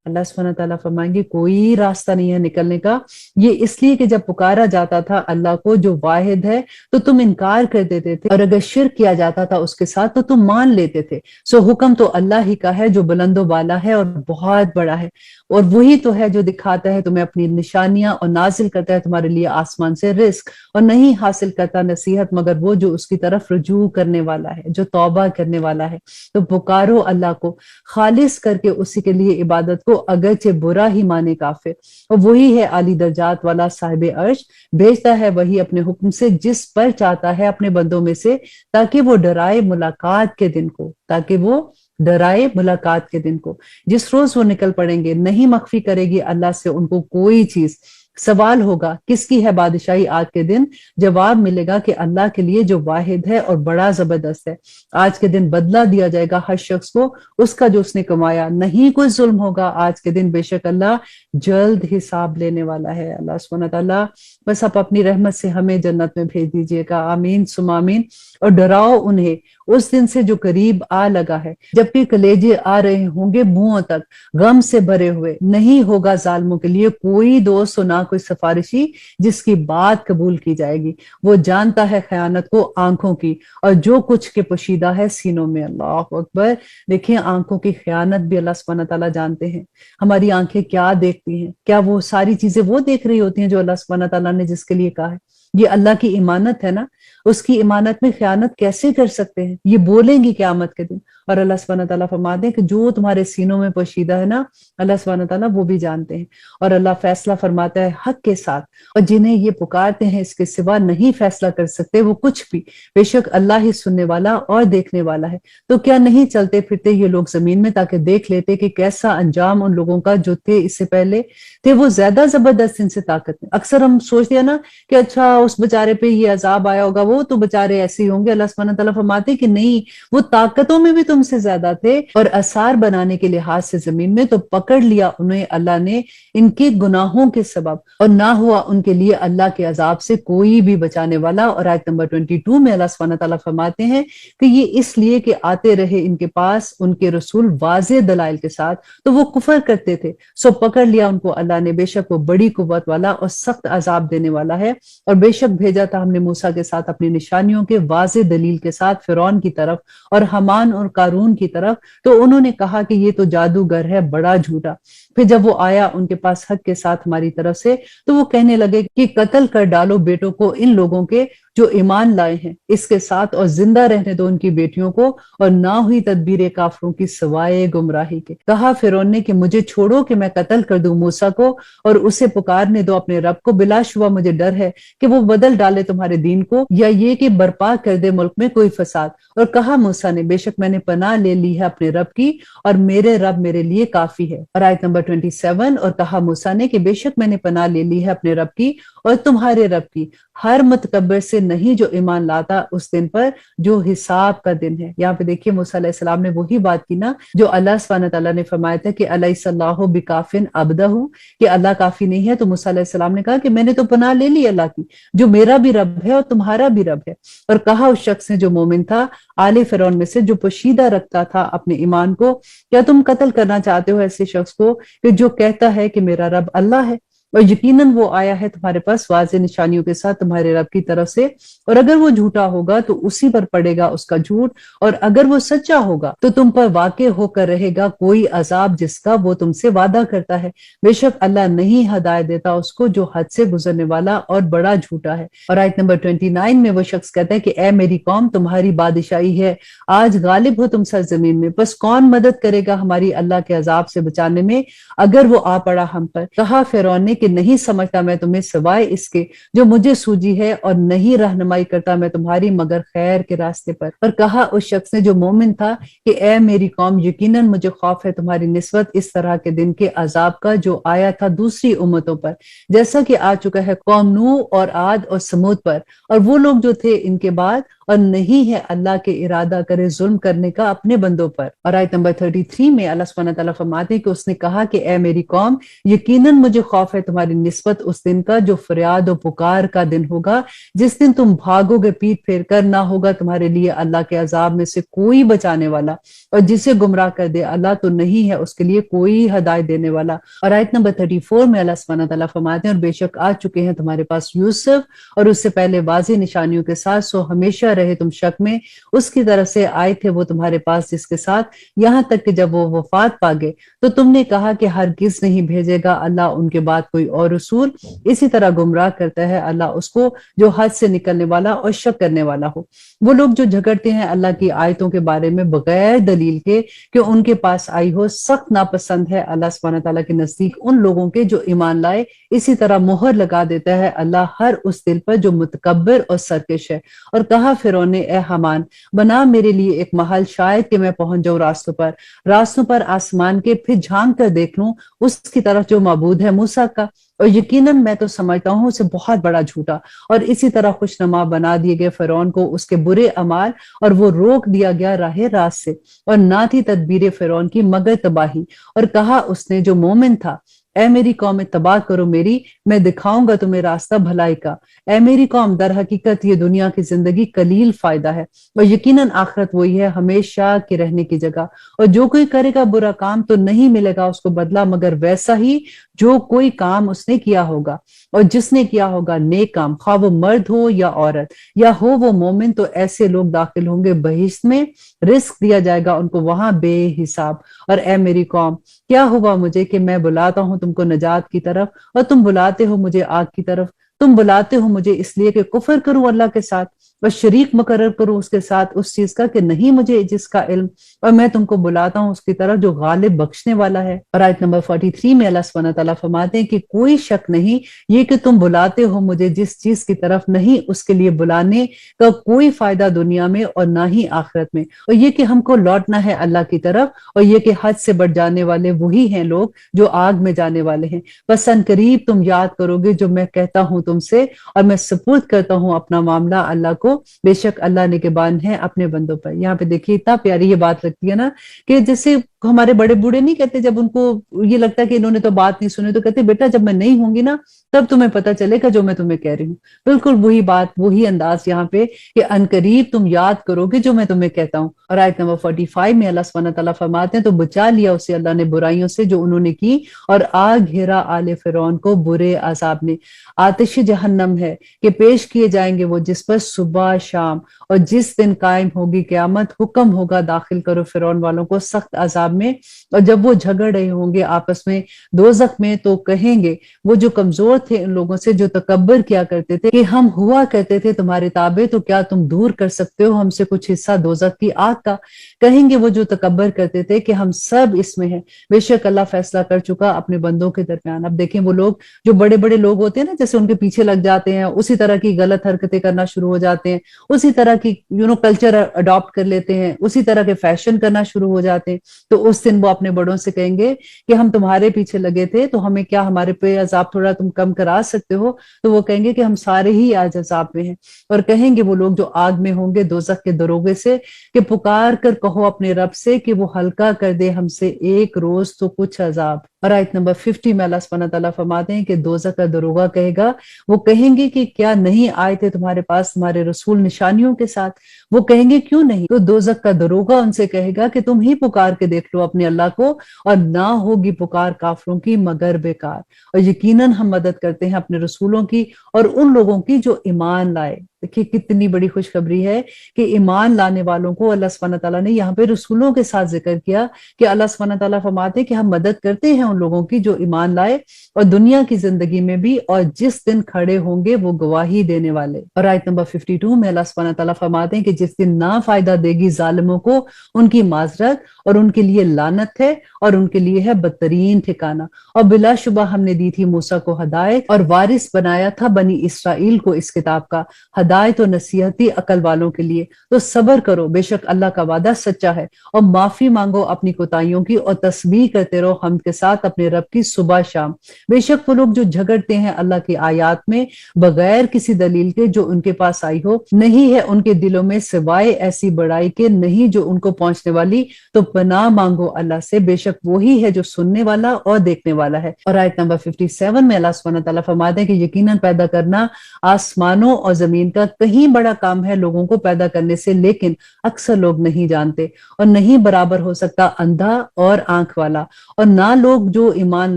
अल्लाह सुब्हानहू तआला फरमाएंगे कोई रास्ता नहीं है निकलने का। ये इसलिए कि जब पुकारा जाता था अल्लाह को जो वाहिद है, तो तुम इनकार कर देते थे, और अगर शिर्क किया जाता था उसके साथ तो तुम मान लेते थे। सो हुक्म तो अल्लाह ही का है जो बुलंदो बाला है और बहुत बड़ा है, और वही तो है जो दिखाता है तुम्हें अपनी निशानियां और नाजिल करता है तुम्हारे लिए आसमान से रिस्क, और नहीं हासिल करता नसीहत मगर वो जो उसकी तरफ रुजू करने वाला है, जो तौबा करने वाला है। तो पुकारो अल्लाह को खालिस करके उसी के लिए इबादत को, अगरचे बुरा ही माने काफिर, और वही है आली दर्जात वाला साहिब अर्श, भेजता है वही अपने हुक्म से जिस पर चाहता है अपने बंदों में से, ताकि वो डराए मुलाकात के दिन को, ताकि वो डराए मुलाकात के दिन को, जिस रोज वो निकल पड़ेंगे। नहीं मख्फी करेगी अल्लाह से उनको कोई चीज। सवाल होगा किसकी है बादशाही आज के दिन, जवाब मिलेगा कि अल्लाह के लिए जो वाहिद है और बड़ा जबरदस्त है। आज के दिन बदला दिया जाएगा हर शख्स को उसका जो उसने कमाया, नहीं कोई जुल्म होगा आज के दिन, बेशक अल्लाह जल्द हिसाब लेने वाला है। अल्लाह सुब्हानहू तआला बस आप अपनी रहमत से हमें जन्नत में भेज दीजिएगा, आमीन सुम आमीन। और डराओ उन्हें उस दिन से जो करीब आ लगा है, जबकि कलेजे आ रहे होंगे मुंहों तक गम से भरे हुए, नहीं होगा जालिमों के लिए कोई दोस्त और ना कोई सिफारिशी जिसकी बात कबूल की जाएगी। वो जानता है खयानत को आंखों की और जो कुछ के पोशीदा है सीनों में। अल्लाह अकबर। देखिए आंखों की खयानत भी अल्लाह सुब्हानहू तआला जानते हैं। हमारी आंखें क्या देखती हैं, क्या वो सारी चीजें वो देख रही होती हैं जो अल्लाह सुब्हानहू तआला ने जिसके लिए कहा है? ये अल्लाह की इमानत है ना, उसकी इमानत में खयानत कैसे कर सकते हैं? ये बोलेंगी क़यामत के दिन। और अल्लाह सुब्हानहू तआला फरमाते हैं कि जो तुम्हारे सीनों में पोशीदा है ना, अल्लाह सुब्हानहू तआला वो भी जानते हैं। और अल्लाह फैसला फरमाता है हक के साथ, और जिन्हें ये पुकारते हैं इसके सिवा नहीं फैसला कर सकते वो कुछ भी, बेशक अल्लाह ही सुनने वाला और देखने वाला है। तो क्या नहीं चलते फिरते ये लोग जमीन में ताकि देख लेते कि कैसा अंजाम उन लोगों का जो थे इससे पहले, थे वो ज्यादा जबरदस्त इनसे ताकत में। अक्सर हम सोचते हैं ना कि अच्छा उस बेचारे पे ये अजाब आया होगा, वो तो बेचारे ऐसे ही होंगे। अल्लाह सुब्हानहू तआला फरमाते कि नहीं, वो ताकतों में भी तुमसे ज्यादा थे, और असार बनाने के लिहाज से जमीन में तो पकड़ लिया उन्हें अल्लाह ने इनके गुनाहों के सबब, और ना हुआ उनके लिए अल्लाह के अजाब से कोई भी बचाने वाला। और आयत नंबर 22 में अल्लाह सुब्हानहू तआला फरमाते हैं कि ये इसलिए कि आते रहे इनके पास उनके रसूल वाज़े दलाइल के साथ, तो वो कुफर करते थे, सो पकड़ लिया उनको अल्लाह ने। बेशक वो बड़ी कुव्वत वाला और सख्त अजाब देने वाला है। और बेशक भेजा था हमने मूसा के साथ अपनी निशानियों के वाज़े दलील के साथ फिरौन की तरफ और हमान और कारून की तरफ, तो उन्होंने कहा कि ये तो जादूगर है बड़ा झूठा। फिर जब वो आया उनके पास हक के साथ हमारी तरफ से, तो वो कहने लगे कि कत्ल कर डालो बेटों को इन लोगों के जो ईमान लाए हैं इसके साथ, और जिंदा रहने दो उनकी बेटियों को, और ना हुई तदबीर काफरों की सवाए गुमराही के। कहा फिरौन ने कि मुझे छोड़ो कि मैं कत्ल कर दूं मूसा को, और उसे पुकारने दो अपने रब को, बिलाशुबा मुझे डर है कि वो बदल डाले तुम्हारे दीन को, या ये कि बर्पा कर दे मुल्क में कोई फसाद। और कहा मूसा ने बेशक मैंने पनाह ले ली है अपने रब की, और मेरे रब मेरे लिए काफी है। और आयत नंबर 27, और कहा मूसा ने कि बेशक मैंने पनाह ले ली है अपने रब की और तुम्हारे रब की, हर मुतकब्बर से नहीं जो ईमान लाता उस दिन पर जो हिसाब का दिन है। यहाँ पे देखिए मूसा अलैहिस्सलाम ने वही बात की ना जो अल्लाह सुब्हानहू तआला ने फरमाया था कि अलैहिस्सलाहु बिकाफिन अब्दहु, कि अल्लाह काफी नहीं है। तो मूसा अलैहिस्सलाम ने कहा कि मैंने तो पनाह ले ली अल्लाह की जो मेरा भी रब है और तुम्हारा भी रब है। और कहा उस शख्स ने जो मोमिन था आले फिरौन में से, जो पोशीदा रखता था अपने ईमान को, क्या तुम कत्ल करना चाहते हो ऐसे शख्स को कि जो कहता है कि मेरा रब अल्लाह है? اور यकीनन वो आया है तुम्हारे पास वाज़ेह निशानियों के साथ तुम्हारे रब की तरफ से, और अगर वो झूठा होगा तो उसी पर पड़ेगा उसका झूठ, और अगर वो सच्चा होगा तो तुम पर वाक़े होकर रहेगा कोई अजाब जिसका वो तुमसे वादा करता है। बेशक अल्लाह नहीं हदायत देता उसको जो हद से गुजरने वाला और बड़ा झूठा है। और आयत नंबर 29 में वो शख्स कहता है कि ए मेरी कौम, तुम्हारी बादशाही है, आज गालिब हो तुम सरजमीन में, बस कौन मदद करेगा हमारी अल्लाह के अजाब से बचाने में अगर वो आ पड़ा हम पर। कहा फिरौन ने कि नहीं समझता मैं तुम्हें सिवाय इसके जो मुझे सूझी है, और नहीं रहनुमाई करता मैं तुम्हारी मगर खैर के रास्ते पर। और कहा उस शख्स ने जो मोमिन था कि ए मेरी कौम, यकीनन मुझे खौफ है तुम्हारी निस्बत इस तरह के दिन के अजाब का जो आया था दूसरी उम्मतों पर, जैसा कि आ चुका है कौम नूह और आद और समूद पर, और वो लोग जो थे इनके बाद, और नहीं है अल्लाह के इरादा करे जुल्म करने का अपने बंदों पर। और आयत नंबर 33 में अल्लाह सुब्हानहू तआला फरमाते हैं कि उसने कहा कि ए मेरी कौम, यकीनन मुझे खौफ है तुम्हारी निस्बत उस दिन का जो फरियाद और पुकार का दिन होगा, जिस दिन तुम भागोगे पीठ फेर कर, ना होगा तुम्हारे लिए अल्लाह के अजाब में से कोई बचाने वाला, और जिसे गुमराह कर दे अल्लाह तो नहीं है उसके लिए कोई हदायत देने वाला। और आयत नंबर 34 में अल्लाह सुब्हानहू तआला फरमाते हैं और बेशक आ चुके हैं तुम्हारे पास यूसुफ और उससे पहले वाज़ेह निशानियों के साथ, सो हमेशा रहे तुम शक में, उसकी तरफ से आए थे वो तुम्हारे पास जिसके साथ, यहाँ तक कि जब वो वफात पा गए तो तुमने कहा कि हरगिज नहीं भेजेगा अल्लाह उनके बाद कोई और रसूल। इसी तरह गुमराह करता है अल्लाह उसको जो हद से निकलने वाला और शक करने वाला हो। वो लोग जो झगड़ते हैं अल्लाह की आयतों के बारे में बगैर दलील के कि उनके पास आई हो, सख्त नापसंद है अल्लाह सुब्हानहू तआला के नजदीक उन लोगों के जो ईमान लाए। इसी तरह मोहर लगा देता है अल्लाह हर उस दिल पर जो मुतकब्बिर और सरकश है। और कहा फिरौन ने, ए हमान, बना मेरे लिए एक महल, शायद कि मैं पहुंच जाऊं रास्तों पर आसमान के, फिर झांक कर देख लूं उसकी तरफ जो माबूद है मूसा का, और यकीनन मैं तो समझता हूं उसे बहुत बड़ा झूठा। और इसी तरह खुशनुमा बना दिए गए फिरौन को उसके बुरे अमाल, और वो रोक दिया गया राह रास्त से, और ना थी तदबीर फिरौन की मगर तबाही। और कहा उसने जो मोमिन था, ए मेरी कौम तबाह करो मेरी, मैं दिखाऊंगा तुम्हें रास्ता भलाई का। ए मेरी कौम, दर हकीकत ये दुनिया की जिंदगी कलील फायदा है, और यकीनन आखिरत वही है हमेशा के रहने की जगह। और जो कोई करेगा बुरा काम तो नहीं मिलेगा उसको बदला मगर वैसा ही जो कोई काम उसने किया होगा, और जिसने किया होगा नेक काम, खा वो मर्द हो या औरत या हो वो मोमिन, तो ऐसे लोग दाखिल होंगे बहिश्त में, रिस्क दिया जाएगा उनको वहां बेहिसाब। और ए मेरी कौम, क्या हुआ मुझे कि मैं बुलाता हूं तुमको नजात की तरफ और तुम बुलाते हो मुझे आग की तरफ। तुम बुलाते हो मुझे इसलिए कि कुफर करूं अल्लाह के साथ और शरीक मुकर्रर करूं उसके साथ उस चीज का कि नहीं मुझे जिसका इल्म, और मैं तुमको बुलाता हूं उसकी तरफ जो गालिब बख्शने वाला है। और आयत नंबर 43 में अल्लाह सुब्हानहू तआला फरमाते हैं कि कोई शक नहीं ये कि तुम बुलाते हो मुझे जिस चीज की तरफ नहीं उसके लिए बुलाने का कोई फायदा दुनिया में और ना ही आखिरत में, और ये कि हमको लौटना है अल्लाह की तरफ, और ये कि हद से बढ़ जाने वाले वही हैं लोग जो आग में जाने वाले हैं। बस अनकरीब तुम याद करोगे जो मैं कहता हूं तुमसे, और मैं सपुर्द करता हूं अपना मामला अल्लाह को, बेशक अल्लाह निगहबान है अपने बंदों पर। यहाँ पे देखिए इतना प्यारी ये बात लगती है ना, कि जैसे हमारे बड़े बूढ़े नहीं कहते जब उनको ये लगता है कि इन्होंने तो बात नहीं सुनी, तो कहते बेटा जब मैं नहीं होंगी ना तब तुम्हें पता चलेगा जो मैं तुम्हें कह रही हूँ। बिल्कुल वही बात वही अंदाज यहाँ पे कि अनकरीब तुम याद करोगे जो मैं तुम्हें कहता हूँ। और आयत नंबर 45 में अल्लाह सुब्हानहू तआला फरमाते हैं तो बचा लिया उसे अल्लाह ने बुराइयों से जो उन्होंने की, और आग घेरा आले फिरौन को बुरे अजाब ने। आतिश जहन्नम है कि पेश किए जाएंगे वो जिस पर सुबह शाम, और जिस दिन कायम होगी क्यामत हुक्म होगा दाखिल करो फिरौन वालों को सख्त अजाब में। और जब वो झगड़ रहे होंगे आपस में दोजख में तो कहेंगे वो जो कमजोर थे उन लोगों से जो तकब्बर किया करते थे कि हम हुआ करते थे तुम्हारे ताबे, तो क्या तुम दूर कर सकते हो हमसे कुछ हिस्सा दोजख की आग का। कहेंगे वो जो तकब्बर करते थे कि हम सब इसमें हैं, बेशक अल्लाह फैसला कर चुका अपने बंदों के दरमियान। अब देखें वो लोग जो बड़े बड़े लोग होते हैं ना, जैसे उनके पीछे लग जाते हैं, उसी तरह की गलत हरकतें करना शुरू हो जाते हैं, उसी तरह की कल्चर अडॉप्ट कर लेते हैं, उसी तरह के फैशन करना शुरू हो जाते हैं। तो उस दिन वो अपने बड़ों से कहेंगे कि हम तुम्हारे पीछे लगे थे तो हमें क्या हमारे पे अजाब थोड़ा तुम कम करा सकते हो, तो वो कहेंगे कि हम सारे ही आज अजाब में हैं। और कहेंगे वो लोग जो आग में होंगे दोजख के दरोगे से कि पुकार कर कहो अपने रब से कि वो हल्का कर दे हमसे एक रोज तो कुछ अजाब। और आयत नंबर 50 में अल्लाह सुब्हानहू तआला फरमाते हैं कि दोजख का दरोगा कहेगा, वो कहेंगे कि क्या नहीं आए थे तुम्हारे पास तुम्हारे रसूल निशानियों के साथ। वो कहेंगे क्यों नहीं, तो दोजख का दरोगा उनसे कहेगा कि तुम ही पुकार के देख लो अपने अल्लाह को, और ना होगी पुकार काफरों की मगर बेकार। और यकीनन हम मदद करते हैं अपने रसूलों की और उन लोगों की जो ईमान लाए। देखिए कितनी बड़ी खुशखबरी है कि ईमान लाने वालों को अल्लाह सुब्हानहू तआला ने यहाँ पे रसूलों के साथ जिक्र किया कि अल्लाह सुब्हानहू तआला फरमाते कि हम मदद करते हैं उन लोगों की जो ईमान लाए और दुनिया की जिंदगी में भी, और जिस दिन खड़े होंगे वो गवाही देने वाले। और आयत नंबर 52 में अल्लाह सुब्हानहू तआला फरमाते हैं कि जिस दिन ना फायदा देगी जालिमों को उनकी माजरत, और उनके लिए लानत है और उनके लिए है बदतरीन ठिकाना। और बिलाशुबा हमने दी थी मूसा को हदायत और वारिस बनाया था बनी इसराइल को इस किताब का, हदायत और नसीहती अकल वालों के लिए। तो सब्र करो, बेशक अल्लाह का वादा सच्चा है, और माफी मांगो अपनी कोताहियों की और तस्बीह करते रहो हम के साथ अपने रब की सुबह शाम। बेशक वो लोग जो झगड़ते हैं अल्लाह की आयात में बगैर किसी दलील के जो उनके पास आई हो, नहीं है उनके दिलों में सिवाय ऐसी बड़ाई के नहीं जो उनको पहुंचने वाली, तो पनाह मांगो अल्लाह से, बेशक वही है जो सुनने वाला और देखने वाला है। और आयत नंबर 57 में अल्लाह सुब्हानहू तआला फरमाते हैं कि यकीनन पैदा करना आसमानों और जमीन का कहीं बड़ा काम है लोगों को पैदा करने से, लेकिन अक्सर लोग नहीं जानते। और नहीं बराबर हो सकता अंधा और आंख वाला, और ना लोग जो ईमान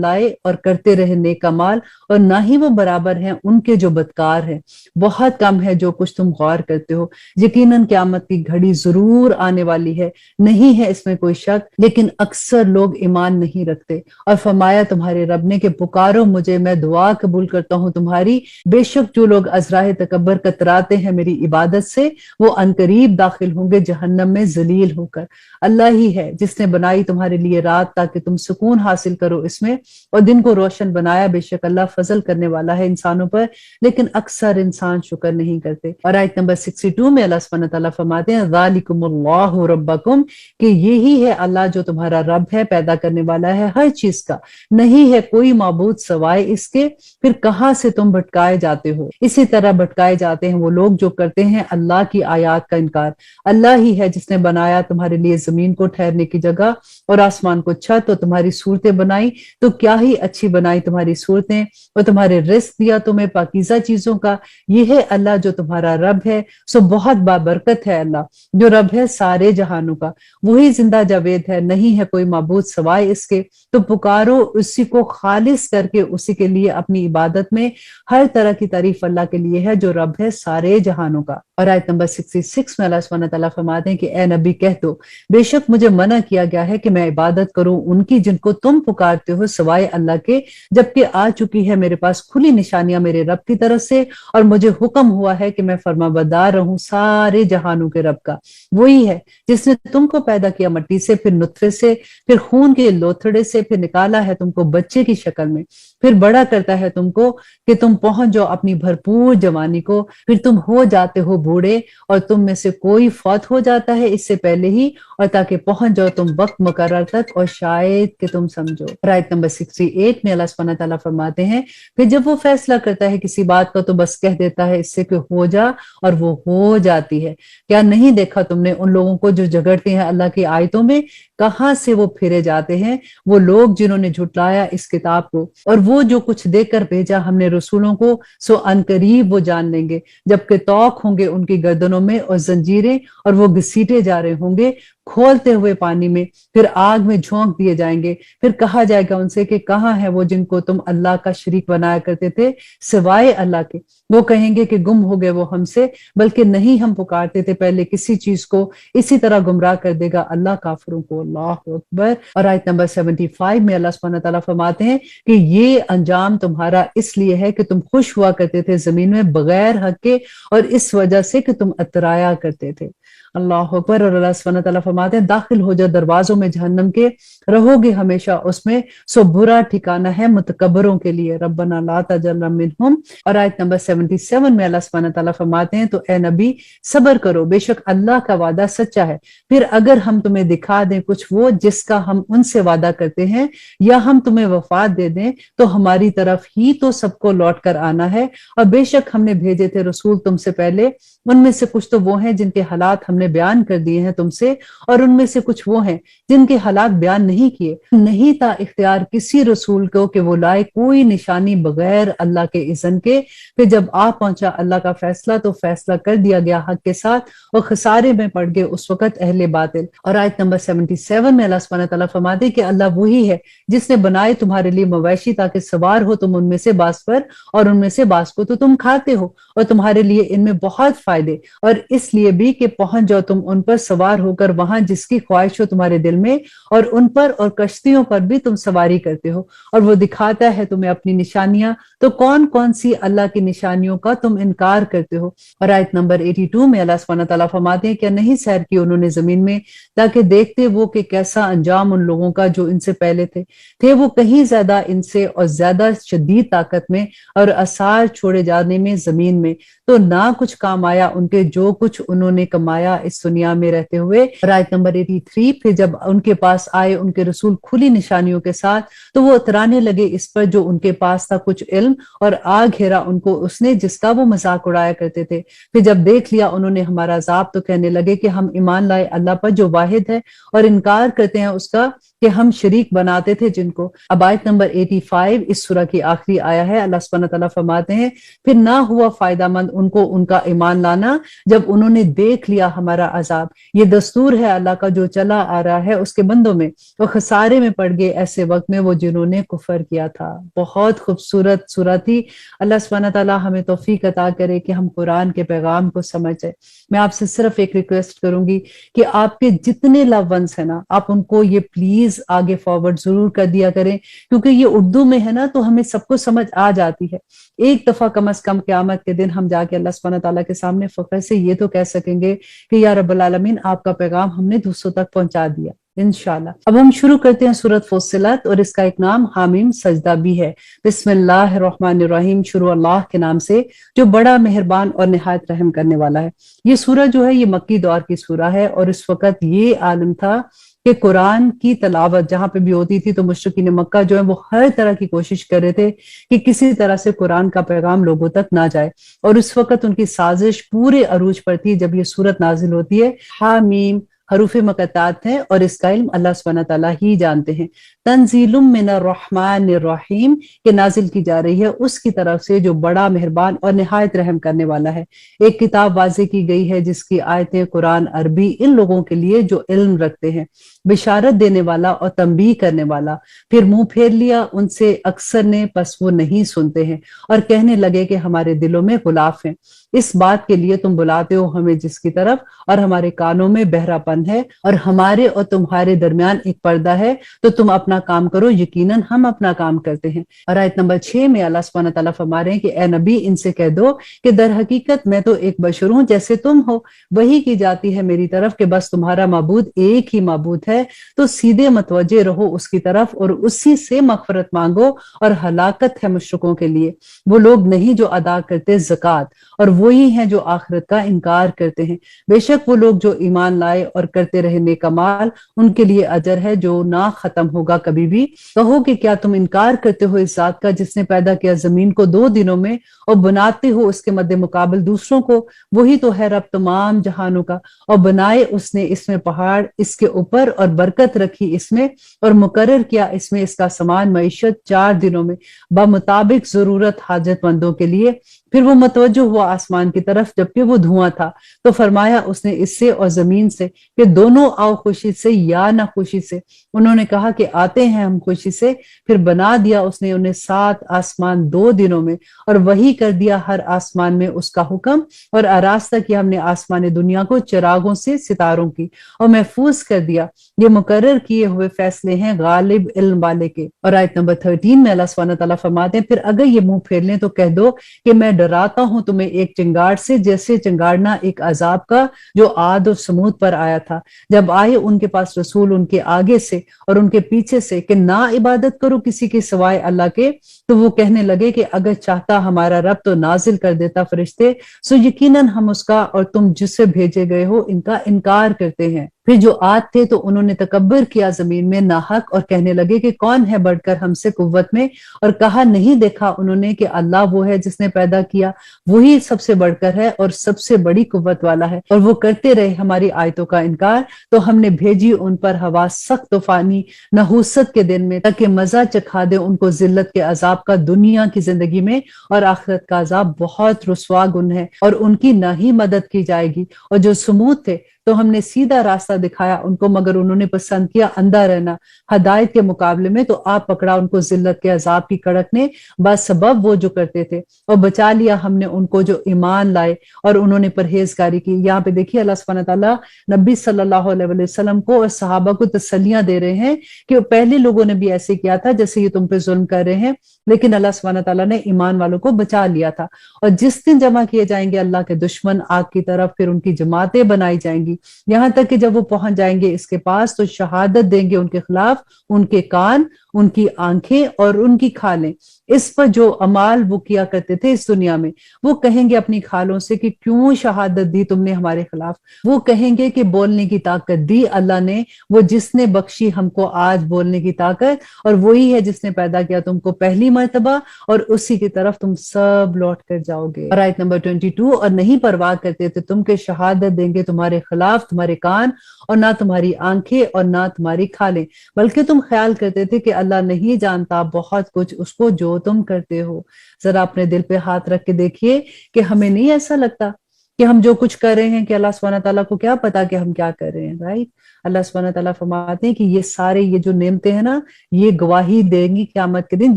लाए और करते रहे नेक अमाल, और ना ही वो बराबर हैं उनके जो बदकार हैं। बहुत कम है जो कुछ तुम गौर करते हो। यकीनन क़यामत की घड़ी जरूर आने वाली है, नहीं है इसमें कोई शक, लेकिन अक्सर लोग ईमान नहीं रखते। और फरमाया तुम्हारे रब ने कि पुकारो मुझे, मैं दुआ कबूल करता हूं तुम्हारी। बेशक जो लोग अजराह तकब्बर कतराते हैं मेरी इबादत से, वो अनकरीब दाखिल होंगे जहन्नम में जलील होकर। अल्लाह ही है जिसने बनाई तुम्हारे लिए रात ताकि तुम सुकून हासिल करो इसमें, और दिन को रोशन बनाया। बेशक अल्लाह फजल करने वाला है इंसानों पर, लेकिन अक्सर इंसान शुक्र नहीं करते। और आयत नंबर 62 में अल्लाह सुब्हानहू तआला फरमाते हैं ज़ालिकुमुल्लाहु रब्बकुम, कि यही है अल्लाह जो तुम्हारा रब है, पैदा करने वाला है हर चीज का, नहीं है कोई माबूद सवाए इसके, फिर कहां से तुम भटकाए जाते हो। इसी तरह भटकाए जाते हैं वो लोग जो करते हैं अल्लाह की आयात का इनकार। अल्लाह ही है जिसने बनाया तुम्हारे लिए जमीन को ठहरने की जगह और आसमान को छत, और तुम्हारी सूरतें बनाई, तो क्या ही अच्छी बनाई तुम्हारी सूरतें, और तुम्हारे रिस्क दिया तुम्हें पाकीज़ा चीजों का। ये है अल्लाह जो तुम्हारा रब है, सो बहुत बाबरकत है अल्लाह जो रब है सारे जहानों का। वही जिंदा जावेद है, नहीं है कोई माबूद सवाए इसके, तो पुकारो उसी को खालिस करके उसी के लिए अपनी इबादत में। हर तरह की तारीफ अल्लाह के लिए है जो रब है सारे जहानों का। और आयत नंबर 66 में अल्लाह सुब्हानहू तआला फरमाते हैं कि ए नबी कह दो, बेशक मुझे मना किया गया है कि मैं इबादत करूं उनकी जिनको तुम पुकारते हो सिवाय अल्लाह के, जबकि आ चुकी है मेरे पास खुली निशानियां मेरे रब की तरफ से, और मुझे हुक्म हुआ है कि मैं फरमाबरदार रहूं सारे जहानों के रब का। वही है जिसने तुमको पैदा किया मट्टी से, फिर नुतफे से, फिर खून के लोथड़े से, फिर निकाला है तुमको बच्चे की शक्ल में, फिर बड़ा करता है तुमको कि तुम पहुंच जाओ अपनी भरपूर जवानी को, फिर तुम हो जाते हो बूढ़े, और तुम में से कोई फौत हो जाता है इससे पहले ही, और ताकि पहुंच जाओ तुम वक्त मुकर्रर तक, और शायद कि तुम समझो। आयत नंबर 68 में अल्लाह सुब्हानहू तआला फरमाते हैं कि जब वो फैसला करता है किसी बात का तो बस कह देता है इससे कि हो जा, और वो हो जाती है। क्या नहीं देखा तुमने उन लोगों को जो झगड़ते हैं अल्लाह की आयतों में, कहां से वो फिरे जाते हैं, वो लोग जिन्होंने झुटलाया इस किताब को, और वो जो कुछ देकर भेजा हमने रसूलों को, सो अनकरीब वो जान लेंगे जबकि तौक होंगे उनकी गर्दनों में और जंजीरें, और वो घसीटे जा रहे होंगे खोलते हुए पानी में, फिर आग में झोंक दिए जाएंगे। फिर कहा जाएगा उनसे कि कहाँ है वो जिनको तुम अल्लाह का शरीक बनाया करते थे सिवाय अल्लाह के। वो कहेंगे कि गुम हो गए वो हमसे, बल्कि नहीं हम पुकारते थे पहले किसी चीज को। इसी तरह गुमराह कर देगा अल्लाह काफिरों को। अल्लाह अकबर। और आयत नंबर 75 में अल्लाह सुब्हानहू तआला फरमाते हैं कि ये अंजाम तुम्हारा इसलिए है कि तुम खुश हुआ करते थे जमीन में बगैर हक के, और इस वजह से कि तुम अतराया करते थे। अल्लाह अकबर। और अल्लाह सुब्हानहू तआला फरमाते हैं दाखिल हो जाओ दरवाजों में जहन्नम के, रहोगे हमेशा उसमें, सो बुरा ठिकाना है मुतकब्बरों के लिए। रब्बना ला तजअलना मिनहुम। और आयत नंबर 77 में अल्लाह सुब्हानहू तआला फरमाते हैं तो ए नबी सब्र करो, बेशक अल्लाह का वादा सच्चा है। फिर अगर हम तुम्हें दिखा दें कुछ वो जिसका हम उनसे वादा करते हैं, या हम तुम्हें वफात दे दें, तो हमारी तरफ ही तो सबको लौट कर आना है। और बेशक हमने भेजे थे रसूल तुमसे पहले, उनमें से कुछ तो वो हैं जिनके हालात हमने نے بیان کر دیے ہیں تم سے، اور ان میں سے کچھ وہ ہیں جن کے حالات بیان نہیں کیے۔ نہیں تھا اختیار کسی رسول کو کہ وہ لائے کوئی نشانی بغیر اللہ کے اذن کے، پھر جب آ پہنچا اللہ کا فیصلہ تو فیصلہ کر دیا گیا حق کے ساتھ، اور خسارے میں پڑ گئے اس وقت اہل باطل۔ اور آیت نمبر 77 میں اللہ سبحانہ تعالیٰ فرماتے کہ اللہ وہی ہے جس نے بنائے تمہارے لیے مویشی تاکہ سوار ہو تم ان میں سے بعض پر، اور ان میں سے بعض کو تو تم کھاتے ہو، اور تمہارے لیے ان میں بہت فائدے، اور اس لیے بھی کہ پہنچ جاؤ تم ان پر سوار ہو کر وہاں جس کی خواہش ہو تمہارے دل میں، اور ان پر اور کشتیوں پر بھی تم سواری کرتے ہو، اور وہ دکھاتا ہے تمہیں اپنی نشانیاں، تو کون کون سی اللہ کی نشانیوں کا تم انکار کرتے ہو۔ اور آیت نمبر 82 میں اللہ سبحانہ تعالیٰ فرماتے ہیں کہ نہیں سیر کی انہوں نے زمین میں تاکہ دیکھتے وہ کہ کیسا انجام ان لوگوں کا جو ان سے پہلے تھے وہ کہیں زیادہ ان سے اور زیادہ شدید طاقت میں اور آثار چھوڑے جانے میں زمین میں، تو نہ کچھ کام آیا ان کے جو کچھ انہوں نے کمایا اس دنیا میں رہتے ہوئے۔ اور آیت نمبر 83 پھر جب ان کے پاس آئے ان کے رسول کھلی نشانیوں کے ساتھ تو وہ اترانے لگے اس پر جو ان کے پاس تھا کچھ علم، اور آ گھیرا ان کو اس نے جس کا وہ مذاق اڑایا کرتے تھے۔ پھر جب دیکھ لیا انہوں نے ہمارا عذاب تو کہنے لگے کہ ہم ایمان لائے اللہ پر جو واحد ہے، اور انکار کرتے ہیں اس کا کہ ہم شریک بناتے تھے جن کو۔ اب آیت نمبر 85 اس سورہ کی آخری آیا ہے، اللہ سبحانہ تعالیٰ فرماتے ہیں پھر نہ ہوا فائدہ مند ان کو ان کا ایمان لانا جب انہوں نے دیکھ لیا ہمارا عذاب۔ یہ دستور ہے اللہ کا جو چلا آ رہا ہے اس کے بندوں میں، وہ خسارے میں پڑ گئے ایسے وقت میں وہ جنہوں نے کفر کیا تھا۔ بہت خوبصورت سورہ تھی۔ اللہ سبحانہ تعالیٰ ہمیں توفیق عطا کرے کہ ہم قرآن کے پیغام کو سمجھیں۔ میں آپ سے صرف ایک ریکویسٹ کروں گی کہ آپ کے جتنے لو ونس ہیں نا، آپ ان کو یہ پلیز آگے فارورڈ ضرور کر دیا کریں، کیونکہ یہ اردو میں ہے نا تو ہمیں سب کو سمجھ آ جاتی ہے۔ ایک دفعہ کم از کم قیامت کے دن ہم جا کے اللہ سبحانہ تعالیٰ کے سامنے فخر سے یہ تو کہہ سکیں گے کہ یا رب العالمین آپ کا پیغام ہم نے دوسروں تک پہنچا دیا انشاءاللہ۔ اب ہم شروع کرتے ہیں سورۃ فصلت، اور اس کا ایک نام حامیم سجدہ بھی ہے۔ بسم اللہ الرحمن الرحیم، شروع اللہ کے نام سے جو بڑا مہربان اور نہایت رحم کرنے والا ہے۔ یہ سورہ جو ہے یہ مکی دور کی سورہ ہے، اور اس وقت یہ عالم تھا کہ قرآن کی تلاوت جہاں پہ بھی ہوتی تھی تو مشرکین مکہ جو ہے وہ ہر طرح کی کوشش کر رہے تھے کہ کسی طرح سے قرآن کا پیغام لوگوں تک نہ جائے، اور اس وقت ان کی سازش پورے عروج پر تھی جب یہ سورت نازل ہوتی ہے۔ حامیم حروف مقطعات ہیں، اور اس کا علم اللہ سبحانہ تعالیٰ ہی جانتے ہیں۔ تنزیل من الرحمن الرحیم، کہ نازل کی جا رہی ہے اس کی طرف سے جو بڑا مہربان اور نہایت رحم کرنے والا ہے۔ ایک کتاب واضح کی گئی ہے جس کی آیتیں قرآن عربی ان لوگوں کے لیے جو علم رکھتے ہیں، بشارت دینے والا اور تنبیہ کرنے والا۔ پھر منہ پھیر لیا ان سے اکثر نے، پس وہ نہیں سنتے ہیں، اور کہنے لگے کہ ہمارے دلوں میں غلاف ہیں اس بات کے لیے تم بلاتے ہو ہمیں جس کی طرف، اور ہمارے کانوں میں بہرا پن ہے، اور ہمارے اور تمہارے درمیان ایک پردہ ہے، تو تم اپنا کام کرو یقیناً ہم اپنا کام کرتے ہیں۔ اور آیت نمبر 6 میں اللہ سبحانہ تعالیٰ فرما رہے ہیں کہ اے نبی ان سے کہہ دو کہ در حقیقت میں تو ایک بشر ہوں جیسے تم ہو، وہی کی جاتی ہے میری طرف کہ بس تمہارا معبود ایک ہی معبود ہے، تو سیدھے متوجہ رہو اس کی طرف اور اسی سے مغفرت مانگو، اور ہلاکت ہے مشرکوں کے لیے وہ لوگ نہیں جو ادا کرتے زکوٰۃ، اور وہی ہیں جو آخرت کا انکار کرتے ہیں۔ بے شک وہ لوگ جو ایمان لائے اور کرتے رہے نیک اعمال، ان کے لیے اجر ہے جو نہ ختم ہوگا کبھی بھی۔ کہو کہ کیا تم انکار کرتے ہو اس ذات کا جس نے پیدا کیا زمین کو 2 دنوں میں، اور بناتے ہو اس کے مد مقابل دوسروں کو؟ وہی تو ہے رب تمام جہانوں کا، اور بنائے اس نے اس میں پہاڑ اس کے اوپر، اور برکت رکھی اس میں، اور مقرر کیا اس میں اس کا سامان معیشت 4 دنوں میں بمطابق ضرورت حاجت مندوں کے لیے۔ پھر وہ متوجہ ہوا آسمان کی طرف جبکہ وہ دھواں تھا، تو فرمایا اس نے اس سے اور زمین سے کہ دونوں آؤ خوشی سے یا نہ خوشی سے۔ انہوں نے کہا کہ آتے ہیں ہم خوشی سے۔ پھر بنا دیا اس نے انہیں 7 آسمان 2 دنوں میں، اور وہی کر دیا ہر آسمان میں اس کا حکم، اور آراستہ کیا ہم نے آسمان دنیا کو چراغوں سے ستاروں کی، اور محفوظ کر دیا۔ یہ مقرر کیے ہوئے فیصلے ہیں غالب علم والے کے۔ اور آیت نمبر 13 میں اللہ سبحانہ تعالیٰ فرماتے ہیں پھر اگر یہ منہ پھیر لیں تو کہہ دو کہ میں ڈراتا ہوں تمہیں ایک چنگاڑ سے جیسے چنگاڑنا ایک عذاب کا جو عاد اور سمود پر آیا تھا، جب آئے ان کے پاس رسول ان کے آگے سے اور ان کے پیچھے سے کہ نہ عبادت کرو کسی کے سوائے اللہ کے، تو وہ کہنے لگے کہ اگر چاہتا ہمارا رب تو نازل کر دیتا فرشتے، سو یقیناً ہم اس کا اور تم جس سے بھیجے گئے ہو ان کا انکار کرتے ہیں۔ फिर जो आद थे तो उन्होंने तकब्बर किया जमीन में नाहक और कहने लगे कि कौन है बढ़कर हमसे कुव्वत में, और कहा नहीं देखा उन्होंने कि अल्लाह वो है जिसने पैदा किया, वही सबसे बढ़कर है और सबसे बड़ी कुव्वत वाला है। और वो करते रहे हमारी आयतों का इनकार, तो हमने भेजी उन पर हवा सख्त तूफानी नहूसत के दिन में, ताकि मजा चखा दे उनको जिल्लत के अजाब का दुनिया की जिंदगी में, और आखिरत का अजाब बहुत रुस्वा गुन है और उनकी ना ही मदद की जाएगी। और जो समूद थे तो हमने सीधा रास्ता दिखाया उनको, मगर उन्होंने पसंद किया अंधा रहना हदायत के मुकाबले में, तो आप पकड़ा उनको जिल्लत के अजाब की कड़क ने बस सबब वो जो करते थे। और बचा लिया हमने उनको जो ईमान लाए और उन्होंने परहेजगारी की। यहाँ पे देखिए अल्लाह सुब्हानहू तआला नबी सल्लल्लाहु अलैहि वसल्लम को और सहाबा को तसल्लियां दे रहे हैं कि पहले लोगों ने भी ऐसे किया था जैसे ये तुम पे जुल्म कर रहे हैं, लेकिन अल्लाह सुब्हानहू तआला ने ईमान वालों को बचा लिया था। और जिस दिन जमा किए जाएंगे अल्लाह के दुश्मन आग की तरफ, फिर उनकी जमातें बनाई जाएंगी, यहां तक कि जब वो पहुंच जाएंगे इसके पास तो शहादत देंगे उनके खिलाफ उनके कान, उनकी आंखें और उनकी खालें। इस पर जो अमाल वो किया करते थे इस दुनिया में, वो कहेंगे अपनी खालों से कि क्यों शहादत दी तुमने हमारे खिलाफ। वो कहेंगे कि बोलने की ताकत दी अल्लाह ने, वो जिसने बख्शी हमको आज बोलने की ताकत, और वही है जिसने पैदा किया तुमको पहली मर्तबा, और उसी की तरफ तुम सब लौट कर जाओगे। और आयत नंबर 22, और नहीं परवाह करते थे तुम के शहादत देंगे तुम्हारे खिलाफ तुम्हारे कान, और ना तुम्हारी आंखें और ना तुम्हारी खालें, बल्कि तुम ख्याल करते थे कि अल्लाह नहीं जानता बहुत कुछ उसको जो तुम करते हो। जरा अपने दिल पे हाथ रख के देखिए कि हमें नहीं ऐसा लगता कि हम जो कुछ कर रहे हैं कि अल्लाह सुब्हानहू तआला को क्या पता कि हम क्या कर रहे हैं, राइट। अल्लाह सुब्हानहू तआला फरमाते हैं कि ये सारे ये जो नेमतें हैं ना, ये गवाही देंगी क़यामत के दिन,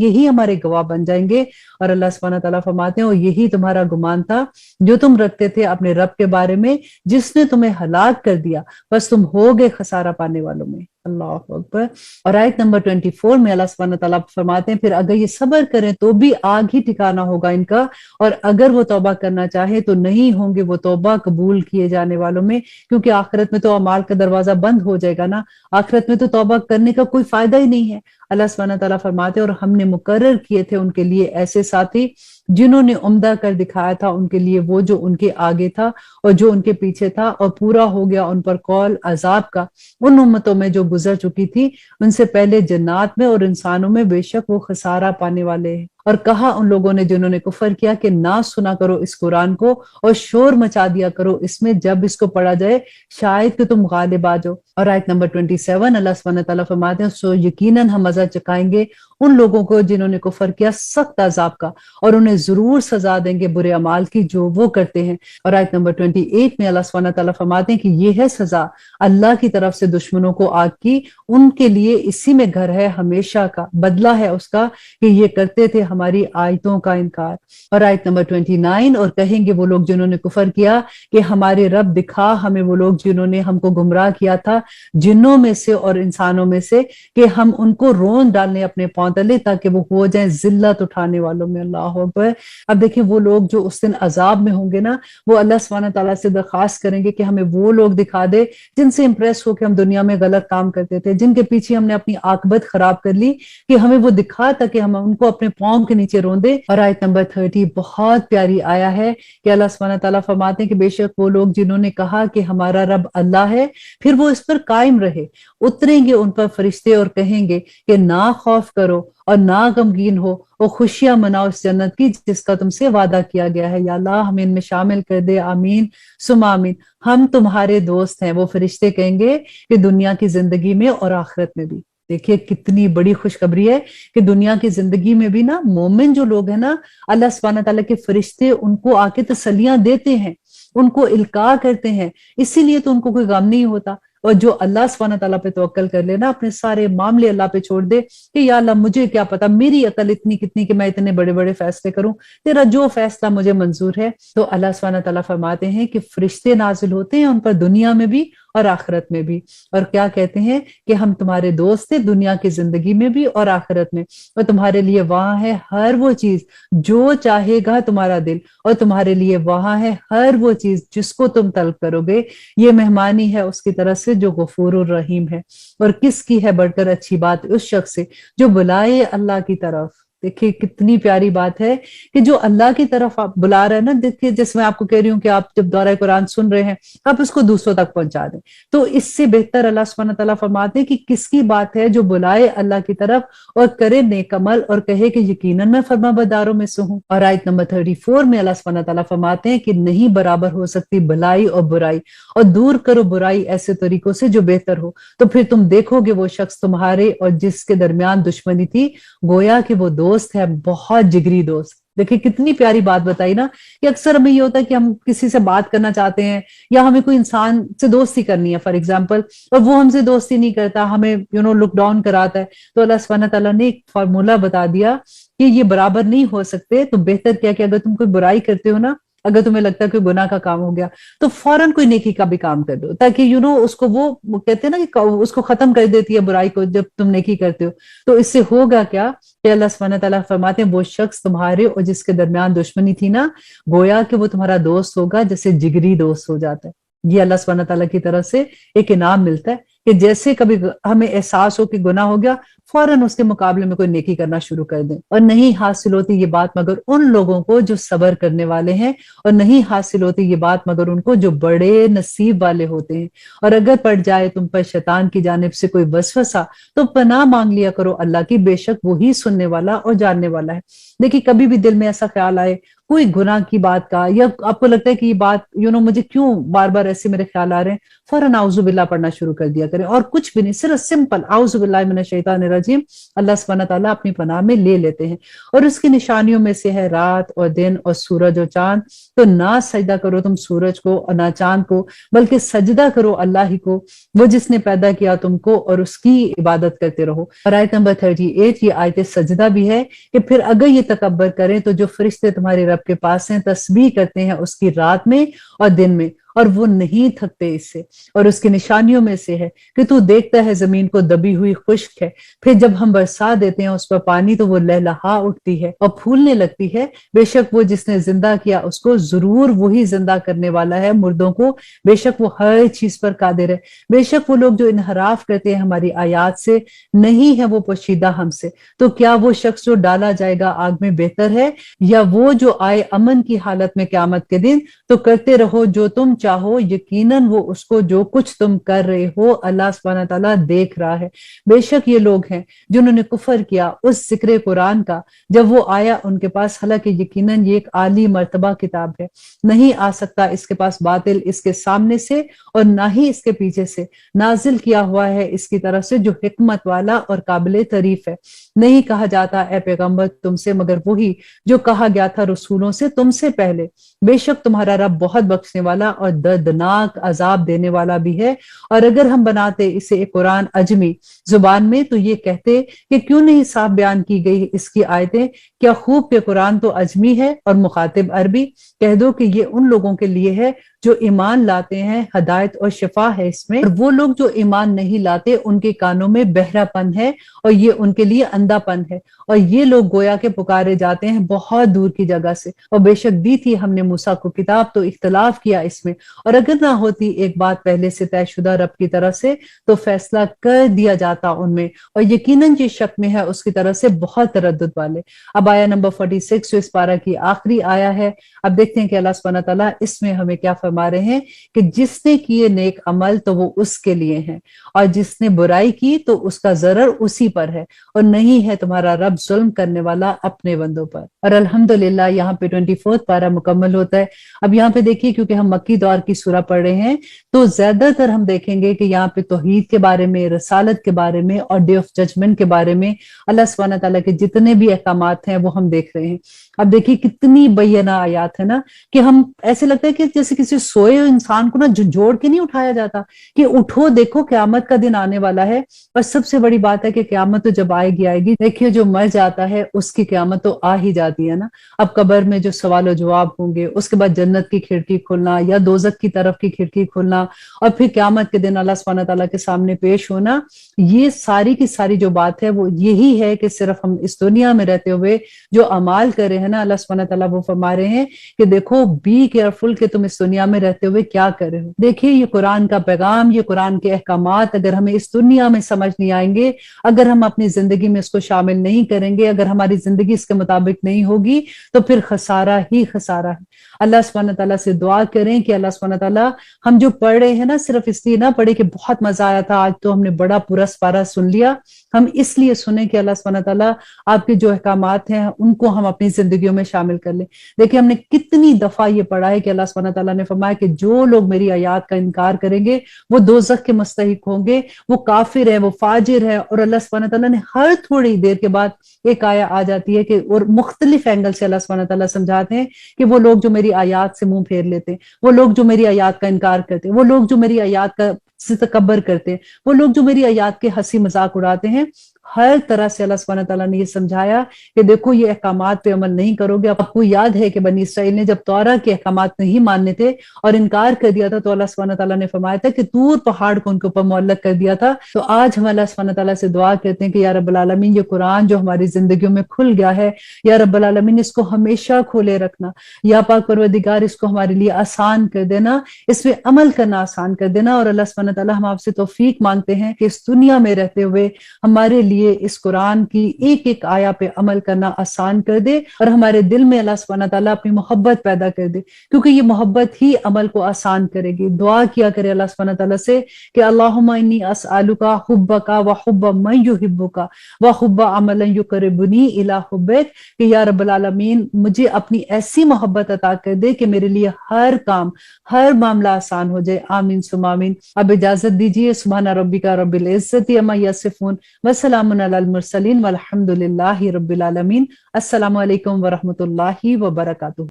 यही हमारे गवाह बन जाएंगे। और अल्लाह सुब्हानहू तआला फरमाते हैं और यही तुम्हारा गुमान था जो तुम रखते थे अपने रब के बारे में, जिसने तुम्हें हलाक कर दिया, बस तुम हो गए खसारा पाने वालों में। अल्लाह अकबर। और आयत नंबर 24 में अल्लाह सुब्हानहू तआला फरमाते हैं फिर अगर ये सब्र करें तो भी आग ही ठिकाना होगा इनका, और अगर वो तौबा करना चाहे तो नहीं होंगे वो तौबा कबूल किए जाने वालों में, क्योंकि आखिरत में तो अमाल का दरवाजा बंद हो जाएगा ना, आखिरत में तो तौबा करने का कोई फायदा ही नहीं है। अल्लाह सुब्हानहू तआला फरमाते और हमने मुकर्रर किए थे उनके लिए ऐसे साथी जिन्होंने उम्दा कर दिखाया था उनके लिए वो जो उनके आगे था और जो उनके पीछे था, और पूरा हो गया उन पर कौल अजाब का उन उम्मतों में जो गुजर चुकी थी उनसे पहले, जन्नात में और इंसानों में बेशक वो खसारा पाने वाले हैं। और कहा उन लोगों ने जिन्होंने कुफर किया कि ना सुना करो इस कुरान को और शोर मचा दिया करो इसमें जब इसको पढ़ा जाए, शायद कि तुम गालिब आ जाओ। और आयत नंबर 27 अल्लाह सुब्हानहू तआला फरमाते हैं सो यकीनन हम मजा चखाएंगे उन लोगों को जिन्होंने कुफर किया सख्त अजाब का, और उन्हें जरूर सजा देंगे बुरे अमाल की जो वो करते हैं। और आयत नंबर 28 में अल्लाह सुब्हानहू तआला फरमाते हैं कि ये है सजा अल्लाह की तरफ से दुश्मनों को आग की, उनके लिए इसी में घर है हमेशा का, बदला है उसका कि ये करते थे हमारी आयतों का इनकार। और आयत नंबर 29 और कहेंगे वो लोग जिन्होंने कुफर किया कि हमारे रब दिखा हमें वो लोग जिन्होंने हमको गुमराह किया था जिन्नों में से और इंसानों में से, कि हम उनको रोन डालने अपने तले ताकि वो हो जाए जिल्लत उठाने वालों में। अल्लाह अकबर। अब देखिए वो लोग जो उस दिन अजाब में होंगे ना, वो अल्लाह सुब्हानहू तआला से दरखास्त करेंगे कि हमें वो लोग दिखा दे जिनसे इंप्रेस होकर हम दुनिया में गलत काम करते थे, जिनके पीछे हमने अपनी आकबत खराब कर ली, कि हमें वो दिखा ताकि हम उनको अपने पांव के नीचे रोंदे। और आयत नंबर 30 बहुत प्यारी आया है कि अल्लाह सुब्हानहू तआला फरमाते हैं कि बेशक वो लोग जिन्होंने कहा कि हमारा रब अल्लाह है, फिर वो इस पर कायम रहे, उतरेंगे उन पर फरिश्ते और कहेंगे कि ना खौफ करो और ना गमगीन हो और खुशियां मनाओ इस जन्नत की जिसका तुमसे वादा किया गया है। या अल्लाह हमें इनमें शामिल कर दे, आमीन सुम आमीन। हम तुम्हारे दोस्त हैं, वो फरिश्ते कहेंगे कि दुनिया की जिंदगी में और आखिरत में भी। देखिए कितनी बड़ी खुशखबरी है कि दुनिया की जिंदगी में भी ना मोमिन जो लोग हैं ना, अल्लाह सुब्हानहू तआला के फरिश्ते उनको आके तसल्लियां देते हैं, उनको इल्का करते हैं, इसीलिए तो उनको कोई गम नहीं होता। और जो अल्लाह सुब्हानहू तआला पे तवक्कल कर लेना, अपने सारे मामले अल्लाह पे छोड़ दे कि या अल्लाह मुझे क्या पता, मेरी अकल इतनी कितनी कि मैं इतने बड़े बड़े फैसले करूं, तेरा जो फैसला मुझे मंजूर है। तो अल्लाह सुब्हानहू तआला फरमाते हैं कि फरिश्ते नाजिल होते हैं उन पर दुनिया में भी और आखिरत में भी, और क्या कहते हैं कि हम तुम्हारे दोस्त थे दुनिया की जिंदगी में भी और आखिरत में, और तुम्हारे लिए वहां है हर वो चीज जो चाहेगा तुम्हारा दिल, और तुम्हारे लिए वहां है हर वो चीज जिसको तुम तलब करोगे। ये मेहमानी है उसकी तरफ से जो गफूरुर रहीम है, और किसकी है बढ़कर अच्छी बात उस शख्स से जो बुलाए अल्लाह की तरफ। देखिए कितनी प्यारी बात है कि जो अल्लाह की तरफ आप बुला रहे हैं ना, देखिए जैसे मैं आपको कह रही हूँ कि आप जब दौरा कुरान सुन रहे हैं आप उसको दूसरों तक पहुंचा दें, तो इससे बेहतर अल्लाह सुब्हानहू तआला फरमाते हैं कि किसकी बात है जो बुलाए अल्लाह की तरफ और करे नेक अमल और कहे कि यकीनन मैं फरमाबरदारों में से हूँ। और आयत नंबर 34 में अल्लाह सुब्हानहू तआला फरमाते हैं कि नहीं बराबर हो सकती भलाई और बुराई, और दूर करो बुराई ऐसे तरीकों से जो बेहतर हो, तो फिर तुम देखोगे वो शख्स तुम्हारे और जिसके दरमियान दुश्मनी थी गोया कि वो दोस्त है, बहुत जिगरी दोस्त। देखिए कितनी प्यारी बात बताई ना, कि अक्सर हमें ये होता है कि हम किसी से बात करना चाहते हैं या हमें कोई इंसान से दोस्ती करनी है फॉर एग्जांपल, और वो हमसे दोस्ती नहीं करता, हमें लुक डाउन कराता है, तो अल्लाह सुब्हानहू तआला ने एक फॉर्मूला बता दिया कि ये बराबर नहीं हो सकते। तो बेहतर क्या कि अगर तुम कोई बुराई करते हो ना, अगर तुम्हें लगता है कि गुनाह का काम हो गया, तो फौरन कोई नेकी का भी काम कर दो, ताकि उसको वो कहते हैं ना कि उसको खत्म कर देती है बुराई को जब तुम नेकी करते हो। तो इससे होगा क्या कि अल्लाह सुब्हानहू तआला फरमाते हैं वो शख्स तुम्हारे और जिसके दरमियान दुश्मनी थी ना, गोया कि वो तुम्हारा दोस्त होगा जैसे जिगरी दोस्त हो जाता है। ये अल्लाह सुब्हानहू तआला की तरफ से एक इनाम मिलता है कि जैसे कभी हमें एहसास हो कि गुनाह हो गया, फौरन उसके मुकाबले में कोई नेकी करना शुरू कर दें। और नहीं हासिल होती ये बात मगर उन लोगों को जो सब्र करने वाले हैं, और नहीं हासिल होती ये बात मगर उनको जो बड़े नसीब वाले होते हैं। और अगर पड़ जाए तुम पर शैतान की जानिब से कोई वसवसा, तो पनाह मांग लिया करो अल्लाह की, बेशक वो ही सुनने वाला और जानने वाला है। देखिए कभी भी दिल में ऐसा ख्याल आए कोई गुनाह की बात का, या आपको लगता है कि ये बात मुझे क्यों बार बार ऐसे मेरे ख्याल आ रहे हैं, फौरन आउज़ु बिल्लाह पढ़ना शुरू कर दिया करें, और कुछ भी नहीं, सिर्फ सिंपल आउज़ु बिल्लाहि मिनश शैतानिर रजीम अल्लाह सुब्हानहू तआला अपनी पनाह में ले लेते हैं। और उसकी निशानियों में से है रात और दिन और सूरज और चांद, तो ना सजदा करो तुम सूरज को और ना चांद को, बल्कि सजदा करो अल्लाह ही को, वो जिसने पैदा किया तुमको, और उसकी इबादत करते रहो। और आयत नंबर 38 ये आयत सजदा भी है कि फिर अगर ये तकब्बर करें तो जो फरिश्ते तुम्हारे रब के पास हैं तस्बीह करते हैं उसकी रात में और दिन में, और वो नहीं थकते इससे। और उसकी निशानियों में से है कि तू देखता है जमीन को दबी हुई खुश्क है, फिर जब हम बरसा देते हैं उस पर पानी तो वो लहलहा उठती है और फूलने लगती है। बेशक वो जिसने जिंदा किया उसको जरूर वही जिंदा करने वाला है मुर्दों को, बेशक वो हर चीज पर कादिर है। बेशक वो लोग जो इनहराफ करते हैं हमारी आयात से, नहीं है वो पोशीदा हमसे। तो क्या वो शख्स जो डाला जाएगा आग में बेहतर है, या वो जो आए अमन की हालत में क़यामत के दिन? तो करते रहो जो तुम चाहो, यकीनन वो उसको जो कुछ तुम कर रहे हो अल्लाह सुब्हानहू तआला देख रहा है। बेशक ये लोग हैं जिन्होंने कुफर किया उस जिक्र कुरान का जब वो आया उनके पास, हालांकि यकीनन ये एक आली मर्तबा किताब है, नहीं आ सकता इसके पास बातिल इसके सामने से और ना ही इसके पीछे से, नाजिल किया हुआ है इसकी तरफ से जो हिकमत वाला और काबिल तारीफ है। नहीं कहा जाता ए पैगंबर तुमसे मगर वही जो कहा गया था रसूलों से तुमसे पहले, बेशक तुम्हारा रब बहुत बख्शने वाला और दर्दनाक अजाब देने वाला भी है। और अगर हम बनाते इसे एक कुरान अजमी जुबान में तो ये कहते कि क्यों नहीं साफ बयान की गई इसकी आयतें, क्या खूब के कुरान तो अजमी है और मुखातिब अरबी। कह दो कि ये उन लोगों के लिए है जो ईमान लाते हैं, हदायत और शिफा है इसमें, और वो लोग जो ईमान नहीं लाते उनके कानों में बहरापन है और ये उनके लिए अंधापन है, और ये लोग गोया के पुकारे जाते हैं बहुत दूर की जगह से। और बेशक दी थी हमने मूसा को किताब तो इख्तलाफ किया इसमें, और अगर ना होती एक बात पहले से तयशुदा रब की तरफ से तो फैसला कर दिया जाता उनमें, और यकीनन जो शक में है उसकी तरफ से बहुत तरद्दुद वाले। अब आया नंबर 46 जो इस पारा की आखिरी आया है। अब देखते हैं कि अल्लाह सुब्हानहू तआला इसमें हमें क्या फरमा रहे हैं कि जिसने किए नेक अमल तो वो उसके लिए हैं, और जिसने बुराई की तो उसका जरर उसी पर है, और नहीं है तुम्हारा रब जुल्म करने वाला अपने बंदों पर। और अल्हम्दुलिल्लाह यहाँ पे 24 पारा मुकम्मल होता है। अब यहाँ पे देखिए क्योंकि हम मक्की दौर की सूरा पढ़ रहे हैं तो ज्यादातर हम देखेंगे कि यहाँ पे तौहीद के बारे में, रसालत के बारे में और डे ऑफ जजमेंट के बारे में अल्लाह सुब्हानहू तआला के जितने भी अहकामात हैं वो हम देख रहे हैं। अब देखिए कितनी बैयना आयात है ना, कि हम ऐसे लगता है कि जैसे किसी सोए हुए इंसान को ना जोड़ के नहीं उठाया जाता कि उठो देखो क़यामत का दिन आने वाला है। और सबसे बड़ी बात है कि क़यामत तो जब आएगी आएगी, देखिए जो मर जाता है उसकी क़यामत तो आ ही जाती है ना। अब कब्र में जो सवाल जवाब होंगे, उसके बाद जन्नत की खिड़की खुलना या दोजख की तरफ की खिड़की खुलना, और फिर क़यामत के दिन अल्लाह सुब्हानहू तआला के सामने पेश होना, ये सारी की सारी जो बात है वो यही है कि सिर्फ हम इस दुनिया में रहते हुए जो अमाल कर रहे हैं है ना, अल्लाह सुब्हानहू तआला वो फरमा रहे हैं कि देखो बी केयरफुल कि तुम इस दुनिया में रहते हुए क्या कर रहे हो। देखिए ये कुरान का पैगाम, ये कुरान के अहकामात अगर हमें इस दुनिया में समझ नहीं आएंगे, अगर हम अपनी जिंदगी में इसको शामिल नहीं करेंगे, अगर हमारी जिंदगी इसके मुताबिक नहीं होगी, तो फिर खसारा ही खसारा है। अल्लाह सुब्हानहू तआला से दुआ करें कि अल्लाह सुब्हानहू तआला, हम जो पढ़ रहे हैं ना सिर्फ इसलिए ना पढ़े कि बहुत मजा आया था आज तो हमने बड़ा पूरा पारा सुन लिया, हम इसलिए सुने कि अल्लाह सुब्हानहू तआला आपके जो अहकामात हैं उनको हम अपनी जिंदगियों में शामिल कर लें। देखिए हमने कितनी दफा ये पढ़ा है कि अल्लाह सुब्हानहू तआला ने फरमाया कि जो लोग मेरी आयात का इनकार करेंगे वो दोजख के मुस्तहिक होंगे, वो काफिर है, वो फाजिर है। और अल्लाह सुब्हानहू तआला ने हर थोड़ी देर के बाद एक आया आ जाती है कि और मुख्तलिफ एंगल से अल्लाह सुब्हानहू तआला समझाते हैं कि वो लोग जो मेरी आयात से मुंह फेर लेते हैं, वो लोग जो मेरी आयात का इनकार करते हैं, वो लोग जो मेरी आयात का से तकब्बर करते हैं, वो लोग जो मेरी आयात के हंसी मजाक उड़ाते हैं, हर तरह से अल्लाह सुब्हानहू तआला ने ये समझाया कि देखो ये अहकामात पे अमल नहीं करोगे। आपको याद है कि बनी इसराइल ने जब तौरा के अहकामात नहीं मानने थे और इनकार कर दिया था, तो अल्लाह सुब्हानहू तआला ने फरमाया था कि तूर पहाड़ को उनके ऊपर मुअल्लक कर दिया था। तो आज हम अल्लाह सुब्हानहू तआला से दुआ करते हैं कि या रब्बुल आलमीन ये कुरान जो हमारी जिंदगियों में खुल गया है, या रब्बुल आलमीन इसको हमेशा खोले रखना, या पाक परवरदिगार इसको हमारे लिए आसान कर देना, इस पे अमल करना आसान कर देना। और अल्लाह सुब्हानहू तआला हम आपसे तौफीक मांगते हैं कि इस दुनिया में रहते हुए हमारे लिए इस कुरान की एक एक आया पे अमल करना आसान कर दे, और हमारे दिल में अल्लाह सुब्हानहू तआला अपनी मोहब्बत पैदा कर दे, क्योंकि ये मोहब्बत ही अमल को आसान करेगी। दुआ किया करे अल्लाह सुब्हानहू तआला से कि अल्लाहुम्मा इन्नी अस्अलुका हुब्बका व हुब्ब मन युहिब्बुका व हुब्ब अमलन युकर्रिबुनी इला हुब्बिक, कि या रब्बुल आलमीन मुझे अपनी ऐसी मोहब्बत अता कर दे कि मेरे लिए हर काम, हर मामला आसान हो जाए। आमीन सुम्मा आमीन। अब इजाजत दीजिए। सुब्हान रब्बिका रब्बिल इज्जति अम्मा यसिफून व सलामुन अलल मुरसलीन वल्हम्दुलिल्लाहि रब्बिल आलमीन। अस्सलामु अलैकुम व रहमतुल्लाहि व बरकातुहू।